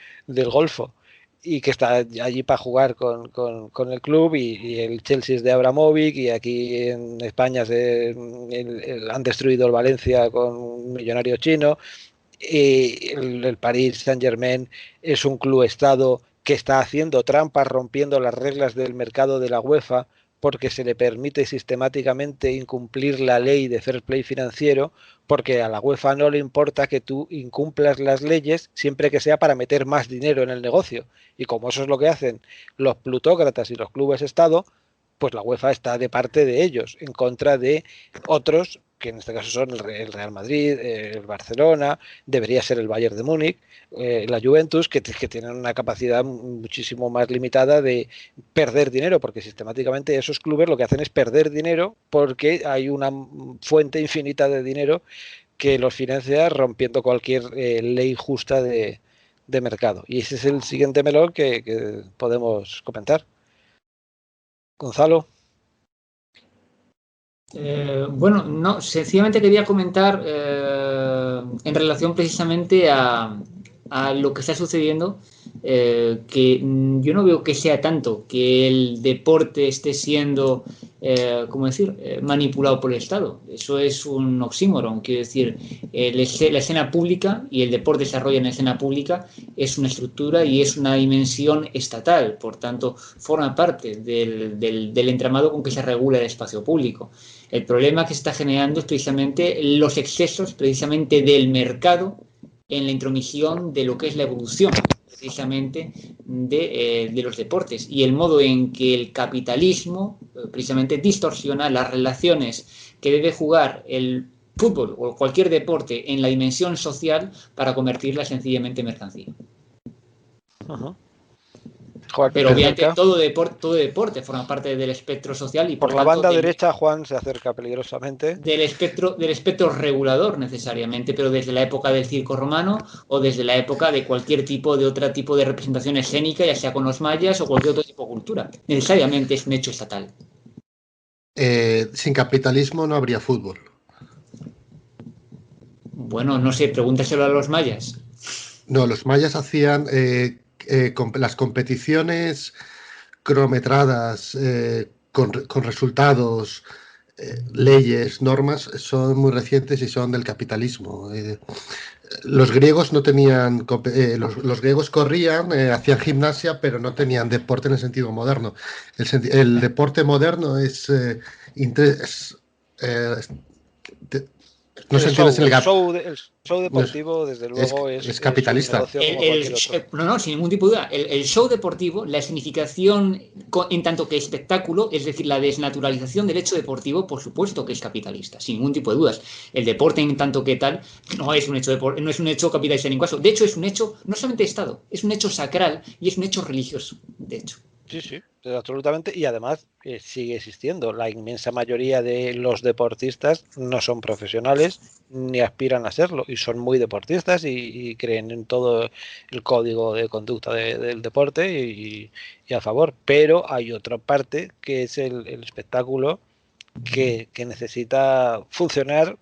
Golfo, y que está allí para jugar con el club, y el Chelsea es de Abramovich, y aquí en España han destruido el Valencia con un millonario chino, y el Paris Saint-Germain es un club estado que está haciendo trampas, rompiendo las reglas del mercado de la UEFA, porque se le permite sistemáticamente incumplir la ley de fair play financiero, porque a la UEFA no le importa que tú incumplas las leyes siempre que sea para meter más dinero en el negocio. Y como eso es lo que hacen los plutócratas y los clubes Estado, pues la UEFA está de parte de ellos, en contra de otros, que en este caso son el Real Madrid, el Barcelona, debería ser el Bayern de Múnich, la Juventus, que tienen una capacidad muchísimo más limitada de perder dinero, porque sistemáticamente esos clubes lo que hacen es perder dinero, porque hay una fuente infinita de dinero que los financia rompiendo cualquier ley justa de mercado. Y ese es el siguiente melón que podemos comentar. Gonzalo. Bueno, no, sencillamente quería comentar en relación precisamente a a lo que está sucediendo, que yo no veo que sea tanto que el deporte esté siendo, manipulado por el Estado. Eso es un oxímoron. Quiero decir, la escena pública y el deporte desarrolla en la escena pública es una estructura y es una dimensión estatal. Por tanto, forma parte del entramado con que se regula el espacio público. El problema que se está generando es precisamente los excesos precisamente del mercado en la intromisión de lo que es la evolución precisamente de los deportes y el modo en que el capitalismo precisamente distorsiona las relaciones que debe jugar el fútbol o cualquier deporte en la dimensión social para convertirla sencillamente en mercancía. Uh-huh. Juan, pero obviamente todo deporte forma parte del espectro social y por la banda derecha Juan se acerca peligrosamente del espectro regulador necesariamente, pero desde la época del circo romano o desde la época de cualquier tipo de otro tipo de representación escénica, ya sea con los mayas o cualquier otro tipo de cultura. Necesariamente es un hecho estatal. Sin capitalismo no habría fútbol. Bueno, no sé, pregúntaselo a los mayas. No, los mayas hacían las competiciones cronometradas con resultados, leyes, normas, son muy recientes y son del capitalismo. Los griegos no tenían, los griegos corrían, hacían gimnasia, pero no tenían deporte en el sentido moderno. El deporte moderno no se entiende sin el show deportivo, desde luego, es capitalista. No, sin ningún tipo de duda. El show deportivo, la significación en tanto que espectáculo, es decir, la desnaturalización del hecho deportivo, por supuesto que es capitalista, sin ningún tipo de dudas. El deporte en tanto que tal no es un hecho capitalista en ningún caso. De hecho, es un hecho no solamente de Estado, es un hecho sacral y es un hecho religioso, de hecho. Sí, absolutamente. Y además sigue existiendo. La inmensa mayoría de los deportistas no son profesionales ni aspiran a serlo y son muy deportistas y creen en todo el código de conducta del deporte y a favor. Pero hay otra parte que es el espectáculo que necesita funcionar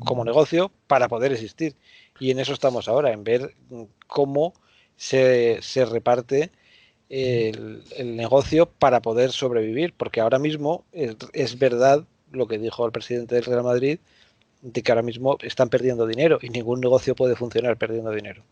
como negocio para poder existir. Y en eso estamos ahora, en ver cómo se reparte el negocio para poder sobrevivir, porque ahora mismo es verdad lo que dijo el presidente del Real Madrid, de que ahora mismo están perdiendo dinero y ningún negocio puede funcionar perdiendo dinero.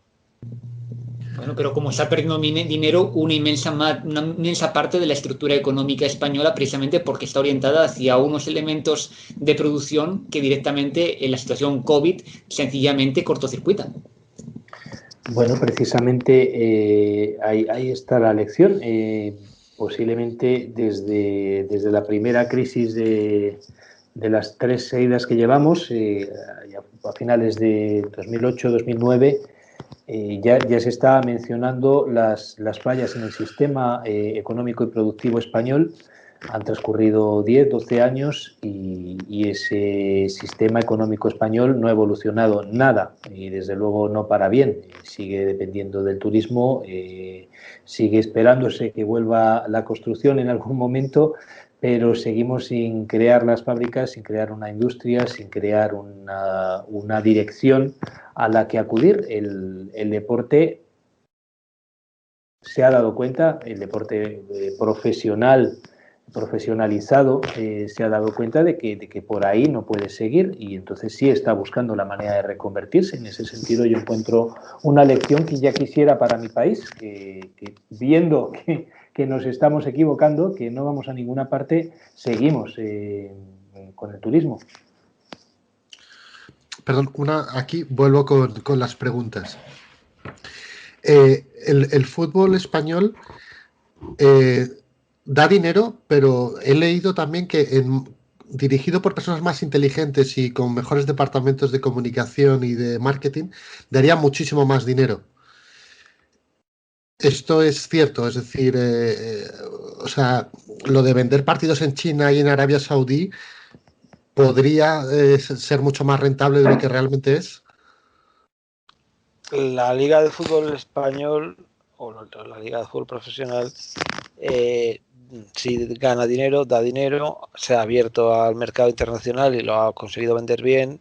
Bueno, pero como está perdiendo dinero una inmensa parte de la estructura económica española, precisamente porque está orientada hacia unos elementos de producción que directamente en la situación COVID sencillamente cortocircuitan. Bueno, precisamente ahí está la lección. Posiblemente desde la primera crisis de las 3 seguidas que llevamos, a finales de 2008-2009, ya se está mencionando las fallas en el sistema económico y productivo español. Han transcurrido 10, 12 años y ese sistema económico español no ha evolucionado nada y desde luego no para bien. Sigue dependiendo del turismo, sigue esperándose que vuelva la construcción en algún momento, pero seguimos sin crear las fábricas, sin crear una industria, sin crear una dirección a la que acudir. El deporte se ha dado cuenta, el deporte profesionalizado se ha dado cuenta de que por ahí no puede seguir y entonces sí está buscando la manera de reconvertirse. En ese sentido yo encuentro una lección que ya quisiera para mi país, que viendo que nos estamos equivocando, que no vamos a ninguna parte, seguimos con el turismo. Perdón, aquí vuelvo con las preguntas. El fútbol español da dinero, pero he leído también que dirigido por personas más inteligentes y con mejores departamentos de comunicación y de marketing, daría muchísimo más dinero. Esto es cierto, es decir, o sea, lo de vender partidos en China y en Arabia Saudí podría ser mucho más rentable de lo que realmente es. La Liga de Fútbol Español o la Liga de Fútbol Profesional si gana dinero, da dinero, se ha abierto al mercado internacional y lo ha conseguido vender bien.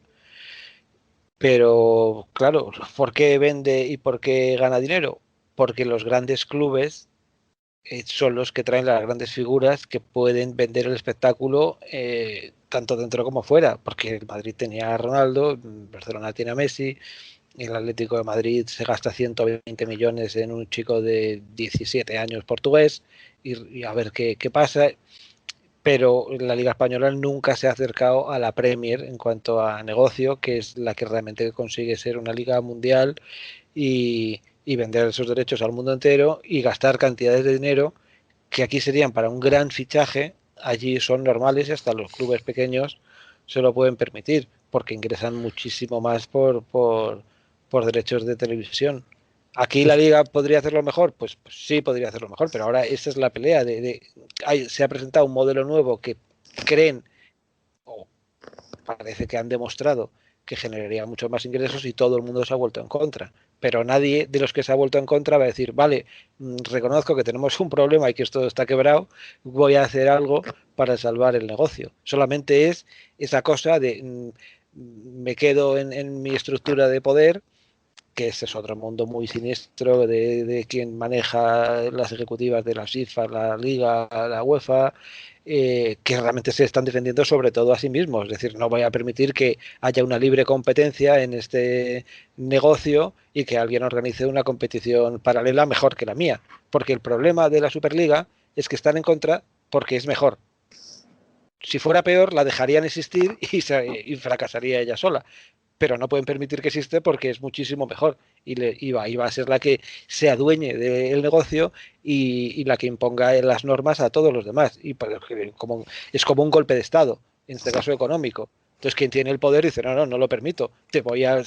Pero, claro, ¿por qué vende y por qué gana dinero? Porque los grandes clubes son los que traen las grandes figuras que pueden vender el espectáculo tanto dentro como fuera, porque el Madrid tenía a Ronaldo, Barcelona tiene a Messi, el Atlético de Madrid se gasta 120 millones en un chico de 17 años portugués y a ver qué pasa, pero la Liga Española nunca se ha acercado a la Premier en cuanto a negocio, que es la que realmente consigue ser una liga mundial y vender esos derechos al mundo entero y gastar cantidades de dinero que aquí serían para un gran fichaje, allí son normales y hasta los clubes pequeños se lo pueden permitir, porque ingresan muchísimo más por derechos de televisión. ¿Aquí la liga podría hacerlo mejor? Pues sí, podría hacerlo mejor, pero ahora esa es la pelea. Se ha presentado un modelo nuevo que creen, o parece que han demostrado, que generaría muchos más ingresos y todo el mundo se ha vuelto en contra. Pero nadie de los que se ha vuelto en contra va a decir, vale, reconozco que tenemos un problema y que esto está quebrado, voy a hacer algo para salvar el negocio. Solamente es esa cosa de me quedo en mi estructura de poder, que ese es otro mundo muy siniestro de quien maneja las ejecutivas de la FIFA, la Liga, la UEFA, que realmente se están defendiendo sobre todo a sí mismos. Es decir, no voy a permitir que haya una libre competencia en este negocio y que alguien organice una competición paralela mejor que la mía. Porque el problema de la Superliga es que están en contra porque es mejor. Si fuera peor, la dejarían existir y fracasaría ella sola. Pero no pueden permitir que existe porque es muchísimo mejor y va a ser la que se adueñe del negocio y la que imponga las normas a todos los demás. Y es como un golpe de Estado, en este caso económico. Entonces, quien tiene el poder dice, no lo permito, te voy a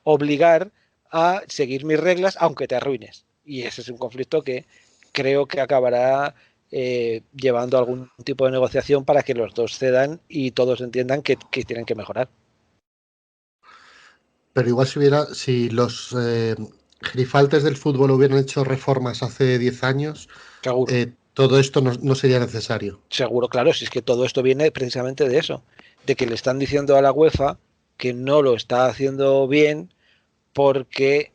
obligar a seguir mis reglas aunque te arruines. Y ese es un conflicto que creo que acabará llevando a algún tipo de negociación para que los dos cedan y todos entiendan que tienen que mejorar. Pero igual si los gerifaltes del fútbol hubieran hecho reformas hace 10 años, todo esto no sería necesario. Seguro, claro, si es que todo esto viene precisamente de eso, de que le están diciendo a la UEFA que no lo está haciendo bien porque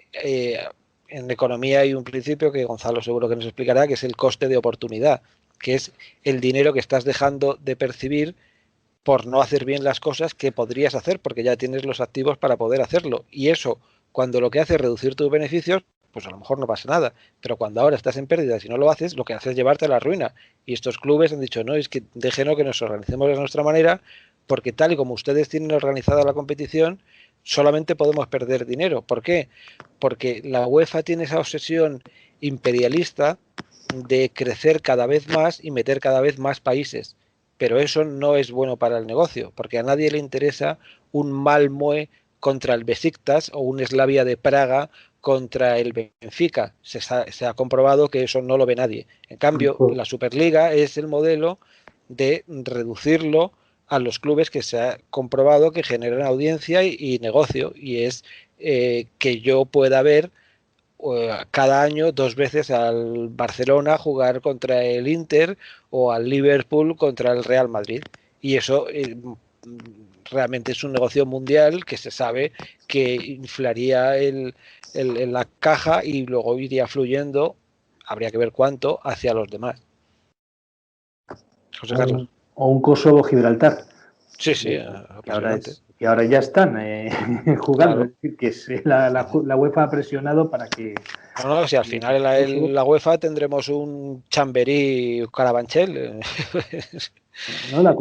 en economía hay un principio que Gonzalo seguro que nos explicará, que es el coste de oportunidad, que es el dinero que estás dejando de percibir por no hacer bien las cosas que podrías hacer, porque ya tienes los activos para poder hacerlo. Y eso, cuando lo que hace es reducir tus beneficios, pues a lo mejor no pasa nada. Pero cuando ahora estás en pérdidas y no lo haces, lo que hace es llevarte a la ruina. Y estos clubes han dicho, no, es que déjenos que nos organicemos de nuestra manera, porque tal y como ustedes tienen organizada la competición, solamente podemos perder dinero. ¿Por qué? Porque la UEFA tiene esa obsesión imperialista de crecer cada vez más y meter cada vez más países. Pero eso no es bueno para el negocio, porque a nadie le interesa un Malmö contra el Besiktas o un Slavia de Praga contra el Benfica. Se ha comprobado que eso no lo ve nadie. En cambio, la Superliga es el modelo de reducirlo a los clubes que se ha comprobado que generan audiencia y negocio, y es que yo pueda ver cada año 2 veces al Barcelona jugar contra el Inter o al Liverpool contra el Real Madrid. Y eso realmente es un negocio mundial que se sabe que inflaría la caja y luego iría fluyendo, habría que ver cuánto, hacia los demás. José Carlos. O un Kosovo-Gibraltar. Sí, que ahora ya están jugando. Claro. Es decir, que la UEFA ha presionado para que... No, si al final la UEFA tendremos un Chamberí Carabanchel.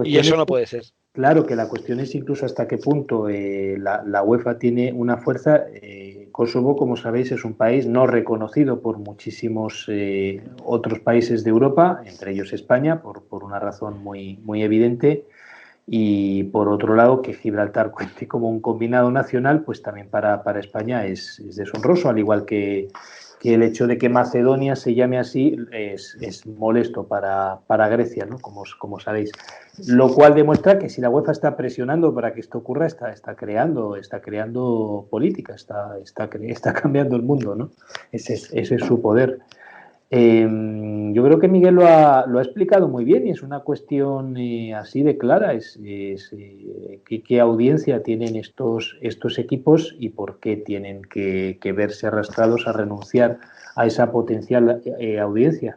Y eso no puede ser. Claro, que la cuestión es incluso hasta qué punto la UEFA tiene una fuerza. Kosovo, como sabéis, es un país no reconocido por muchísimos otros países de Europa, entre ellos España, por una razón muy, muy evidente. Y por otro lado, que Gibraltar cuente como un combinado nacional, pues también para España es deshonroso, al igual que el hecho de que Macedonia se llame así es molesto para Grecia, ¿no? Como sabéis. Lo cual demuestra que si la UEFA está presionando para que esto ocurra, está creando política, está cambiando el mundo, ¿no? Ese es su poder. Yo creo que Miguel lo ha explicado muy bien y es una cuestión así de clara, qué audiencia tienen estos equipos y por qué tienen que verse arrastrados a renunciar a esa potencial audiencia.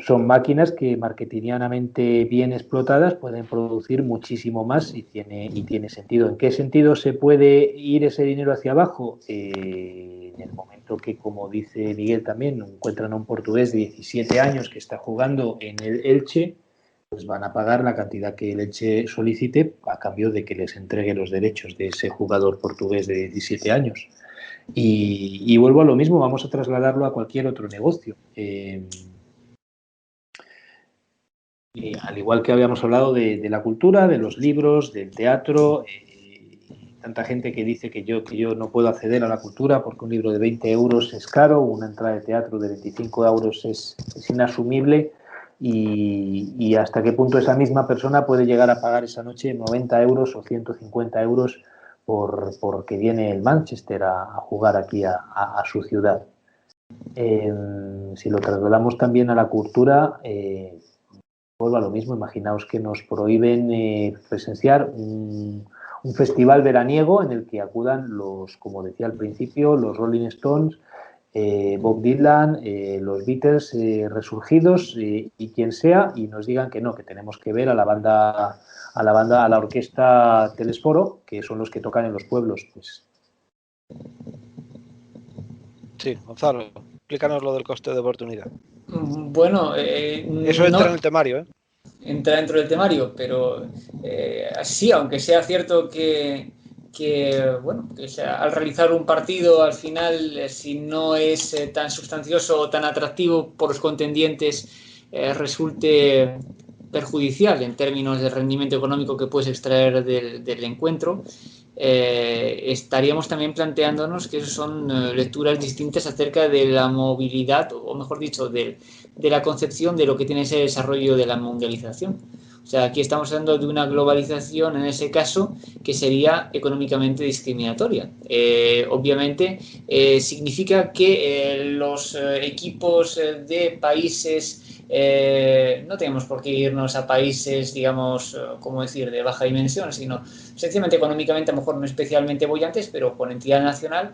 Son máquinas que marketingianamente bien explotadas pueden producir muchísimo más y tiene sentido. ¿En qué sentido se puede ir ese dinero hacia abajo? En el momento que, como dice Miguel también, encuentran a un portugués de 17 años que está jugando en el Elche, pues van a pagar la cantidad que el Elche solicite a cambio de que les entregue los derechos de ese jugador portugués de 17 años. Y vuelvo a lo mismo, vamos a trasladarlo a cualquier otro negocio. Al igual que habíamos hablado de la cultura, de los libros, del teatro, tanta gente que dice que yo no puedo acceder a la cultura porque un libro de 20 euros es caro, una entrada de teatro de 25 euros es inasumible y hasta qué punto esa misma persona puede llegar a pagar esa noche 90 euros o 150 euros porque viene el Manchester a jugar aquí a su ciudad. Si lo trasladamos también a la cultura, vuelvo a lo mismo, imaginaos que nos prohíben presenciar un festival veraniego en el que acudan como decía al principio, los Rolling Stones, Bob Dylan, los Beatles resurgidos y quien sea, y nos digan que no, que tenemos que ver a la orquesta Telesforo, que son los que tocan en los pueblos. Pues. Sí, Gonzalo, explícanos lo del coste de oportunidad. Bueno, eso entra en el temario, ¿eh? Entra dentro del temario, pero sí, aunque sea cierto que al realizar un partido, al final, si no es tan sustancioso o tan atractivo por los contendientes, resulte perjudicial en términos de rendimiento económico que puedes extraer del encuentro, estaríamos también planteándonos que son lecturas distintas acerca de la movilidad, o mejor dicho, de la concepción de lo que tiene ese desarrollo de la mundialización. O sea, aquí estamos hablando de una globalización, en ese caso, que sería económicamente discriminatoria. Obviamente, significa que los equipos de países, no tenemos por qué irnos a países, digamos, ¿cómo decir?, de baja dimensión, sino sencillamente económicamente a lo mejor no especialmente bollantes, pero con entidad nacional,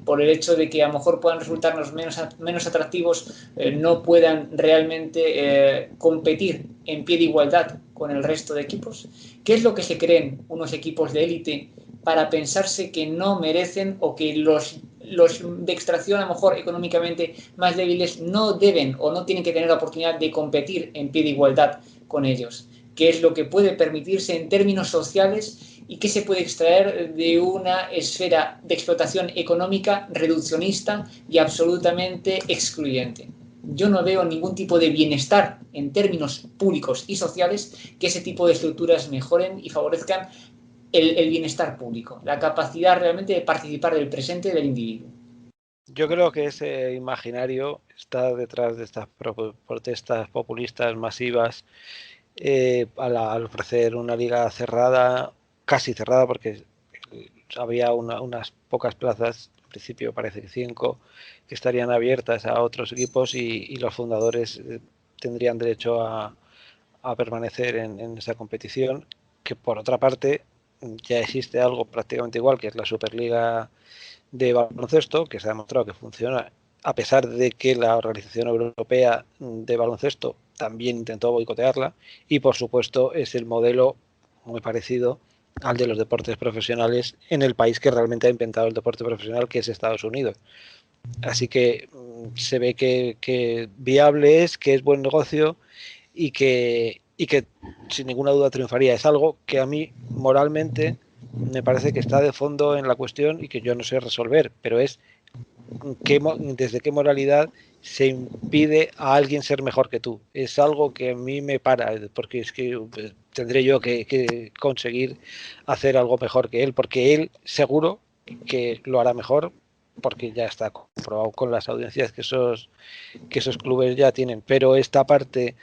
por el hecho de que a lo mejor puedan resultarnos menos atractivos, no puedan realmente competir en pie de igualdad con el resto de equipos. ¿Qué es lo que se creen unos equipos de élite para pensarse que no merecen o que los de extracción a lo mejor económicamente más débiles no deben o no tienen que tener la oportunidad de competir en pie de igualdad con ellos? ¿Qué es lo que puede permitirse en términos sociales y qué se puede extraer de una esfera de explotación económica reduccionista y absolutamente excluyente? Yo no veo ningún tipo de bienestar en términos públicos y sociales que ese tipo de estructuras mejoren y favorezcan el bienestar público, la capacidad realmente de participar del presente del individuo. Yo creo que ese imaginario está detrás de estas protestas populistas masivas al ofrecer una liga cerrada, casi cerrada, porque había unas pocas plazas, en principio parece que 5, que estarían abiertas a otros equipos y los fundadores tendrían derecho a permanecer en esa competición, que por otra parte ya existe algo prácticamente igual, que es la Superliga de baloncesto, que se ha demostrado que funciona, a pesar de que la Organización Europea de Baloncesto también intentó boicotearla, y por supuesto es el modelo muy parecido al de los deportes profesionales en el país que realmente ha inventado el deporte profesional, que es Estados Unidos. Así que se ve que viable es, que es buen negocio y que sin ninguna duda triunfaría. Es algo que a mí moralmente me parece que está de fondo en la cuestión y que yo no sé resolver, pero es desde qué moralidad se impide a alguien ser mejor que tú. Es algo que a mí me para, porque es que tendré yo que conseguir hacer algo mejor que él, porque él seguro que lo hará mejor, porque ya está comprobado con las audiencias que esos clubes ya tienen. Pero esta parte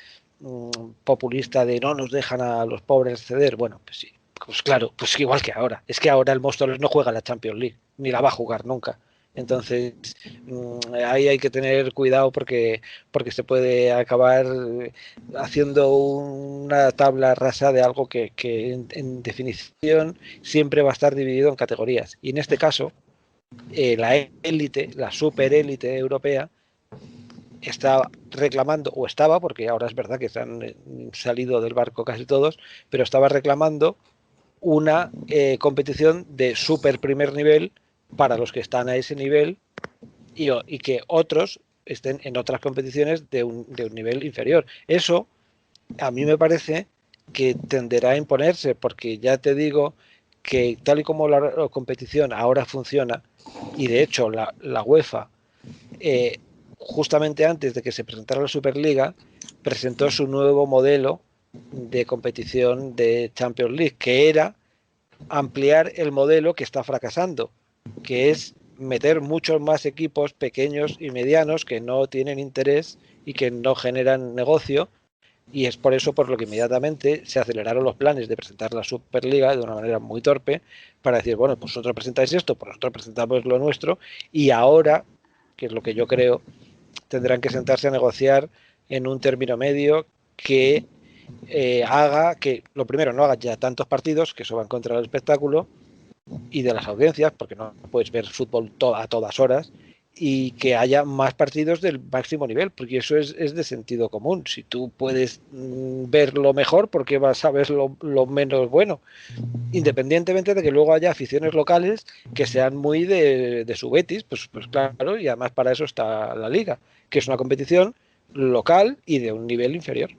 populista de no nos dejan a los pobres ceder, bueno, pues sí, pues claro, pues igual que ahora. Es que ahora el Móstoles no juega la Champions League, ni la va a jugar nunca. Entonces, ahí hay que tener cuidado porque se puede acabar haciendo una tabla rasa de algo que en definición siempre va a estar dividido en categorías. Y en este caso, la élite, la superélite europea, está reclamando, o estaba, porque ahora es verdad que se han salido del barco casi todos, pero estaba reclamando una competición de super primer nivel para los que están a ese nivel y que otros estén en otras competiciones de un nivel inferior. Eso a mí me parece que tenderá a imponerse, porque ya te digo que tal y como la competición ahora funciona, y de hecho la UEFA, justamente antes de que se presentara la Superliga, presentó su nuevo modelo de competición de Champions League, que era ampliar el modelo que está fracasando, que es meter muchos más equipos pequeños y medianos que no tienen interés y que no generan negocio, y es por eso por lo que inmediatamente se aceleraron los planes de presentar la Superliga de una manera muy torpe, para decir, bueno, pues vosotros presentáis esto, pues nosotros presentamos lo nuestro, y ahora, que es lo que yo creo, tendrán que sentarse a negociar en un término medio que haga que, lo primero, no haga ya tantos partidos, que eso va en contra del espectáculo y de las audiencias, porque no puedes ver fútbol a todas horas, y que haya más partidos del máximo nivel, porque eso es de sentido común. Si tú puedes ver lo mejor, ¿por qué vas a ver lo menos bueno? Independientemente de que luego haya aficiones locales que sean muy de su Betis, pues claro, y además para eso está la Liga, que es una competición local y de un nivel inferior.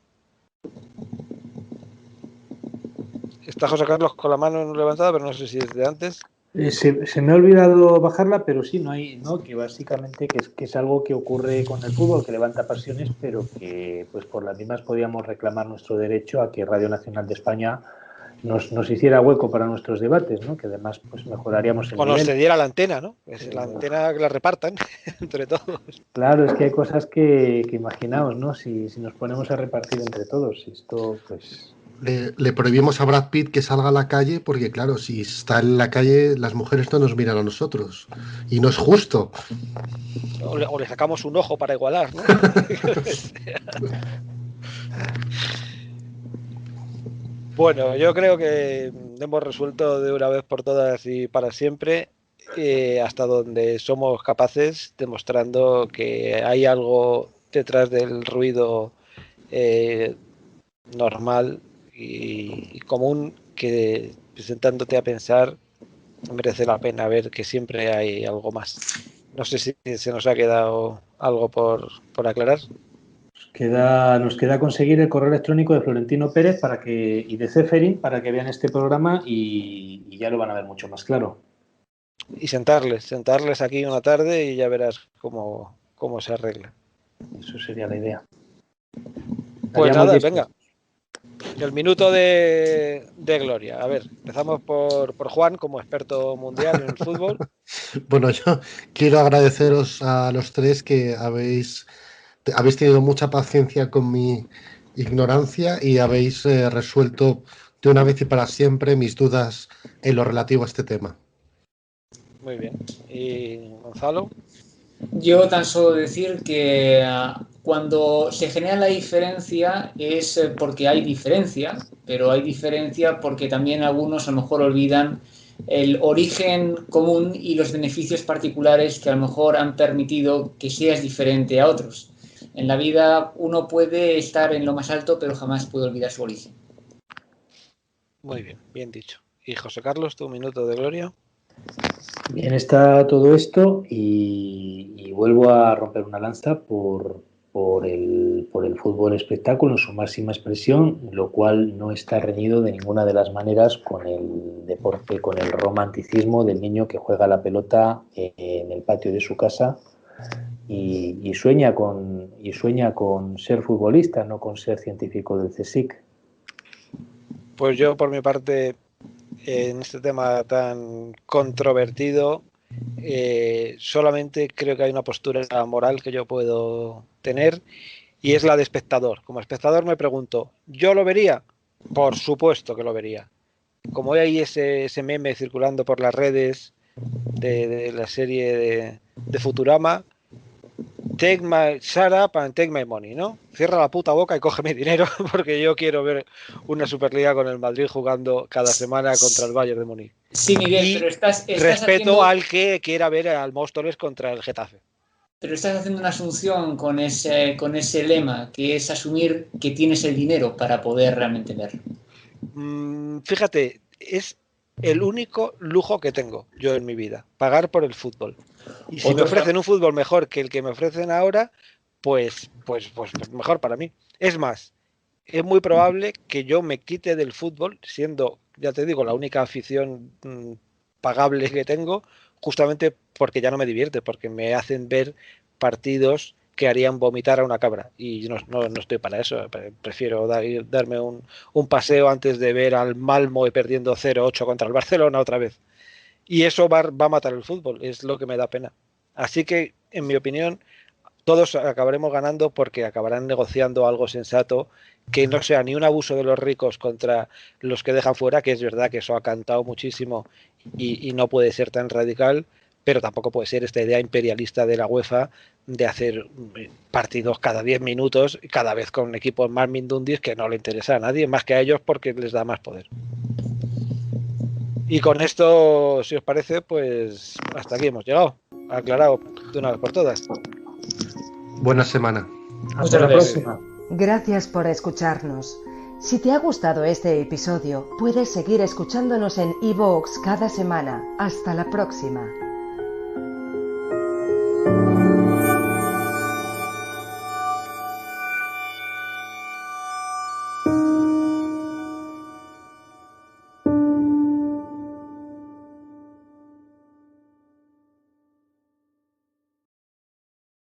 Está José Carlos con la mano levantada, pero no sé si desde antes. Se me ha olvidado bajarla, pero sí, que básicamente que es algo que ocurre con el fútbol, que levanta pasiones, pero que pues por las mismas podíamos reclamar nuestro derecho a que Radio Nacional de España nos hiciera hueco para nuestros debates, ¿no? Que además pues mejoraríamos el o nivel. nos cediera la antena, ¿no? Es la antena que la repartan entre todos. Claro, es que hay cosas que imaginaos, ¿no? Si nos ponemos a repartir entre todos, esto pues... Le prohibimos a Brad Pitt que salga a la calle porque, claro, si está en la calle, las mujeres no nos miran a nosotros. Y no es justo. O le sacamos un ojo para igualar, ¿no? Bueno, yo creo que hemos resuelto de una vez por todas y para siempre hasta donde somos capaces, demostrando que hay algo detrás del ruido normal y común, que sentándote a pensar merece la pena ver que siempre hay algo más. No sé si se nos ha quedado algo por aclarar. Nos queda conseguir el correo electrónico de Florentino Pérez y de Ceferin para que vean este programa y ya lo van a ver mucho más claro. Y sentarles aquí una tarde y ya verás cómo se arregla. Eso sería la idea. Pues nada, venga. El minuto de gloria. A ver, empezamos por Juan, como experto mundial en el fútbol. Bueno, yo quiero agradeceros a los tres que habéis tenido mucha paciencia con mi ignorancia y habéis resuelto de una vez y para siempre mis dudas en lo relativo a este tema. Muy bien. ¿Y Gonzalo? Yo tan solo decir que cuando se genera la diferencia es porque hay diferencia, pero hay diferencia porque también algunos a lo mejor olvidan el origen común y los beneficios particulares que a lo mejor han permitido que seas diferente a otros. En la vida uno puede estar en lo más alto, pero jamás puede olvidar su origen. Muy bien, bien dicho. Y José Carlos, tu minuto de gloria. Bien está todo esto y vuelvo a romper una lanza por el fútbol espectáculo en su máxima expresión, lo cual no está reñido de ninguna de las maneras con el deporte, con el romanticismo del niño que juega la pelota en el patio de su casa y sueña con ser futbolista, no con ser científico del CSIC. Pues yo, por mi parte, en este tema tan controvertido, solamente creo que hay una postura moral que yo puedo tener, y es la de espectador. Como espectador me pregunto, ¿yo lo vería? Por supuesto que lo vería. Como hay ese meme circulando por las redes de la serie de Futurama. Take my shut up and take my money, ¿no? Cierra la puta boca y coge mi dinero, porque yo quiero ver una Superliga con el Madrid jugando cada semana contra el Bayern de Múnich. Sí, Miguel, y pero estás respeto haciendo... al que quiera ver al Móstoles contra el Getafe. Pero estás haciendo una asunción con ese lema, que es asumir que tienes el dinero para poder realmente ver. Fíjate, es el único lujo que tengo yo en mi vida, pagar por el fútbol. Y si me ofrecen un fútbol mejor que el que me ofrecen ahora, pues mejor para mí. Es más, es muy probable que yo me quite del fútbol, siendo, ya te digo, la única afición pagable que tengo, justamente porque ya no me divierte, porque me hacen ver partidos que harían vomitar a una cabra, y no estoy para eso. Prefiero darme un paseo antes de ver al Malmo perdiendo 0-8 contra el Barcelona otra vez. Y eso va a matar el fútbol, es lo que me da pena. Así que, en mi opinión, todos acabaremos ganando porque acabarán negociando algo sensato, que no sea ni un abuso de los ricos contra los que dejan fuera, que es verdad que eso ha cantado muchísimo y no puede ser tan radical, pero tampoco puede ser esta idea imperialista de la UEFA de hacer partidos cada 10 minutos, cada vez con equipos más mindundis que no le interesa a nadie, más que a ellos porque les da más poder. Y con esto, si os parece, pues hasta aquí hemos llegado. Aclarado de una vez por todas. Buena semana. Hasta la próxima. Gracias por escucharnos. Si te ha gustado este episodio, puedes seguir escuchándonos en iVoox cada semana. Hasta la próxima.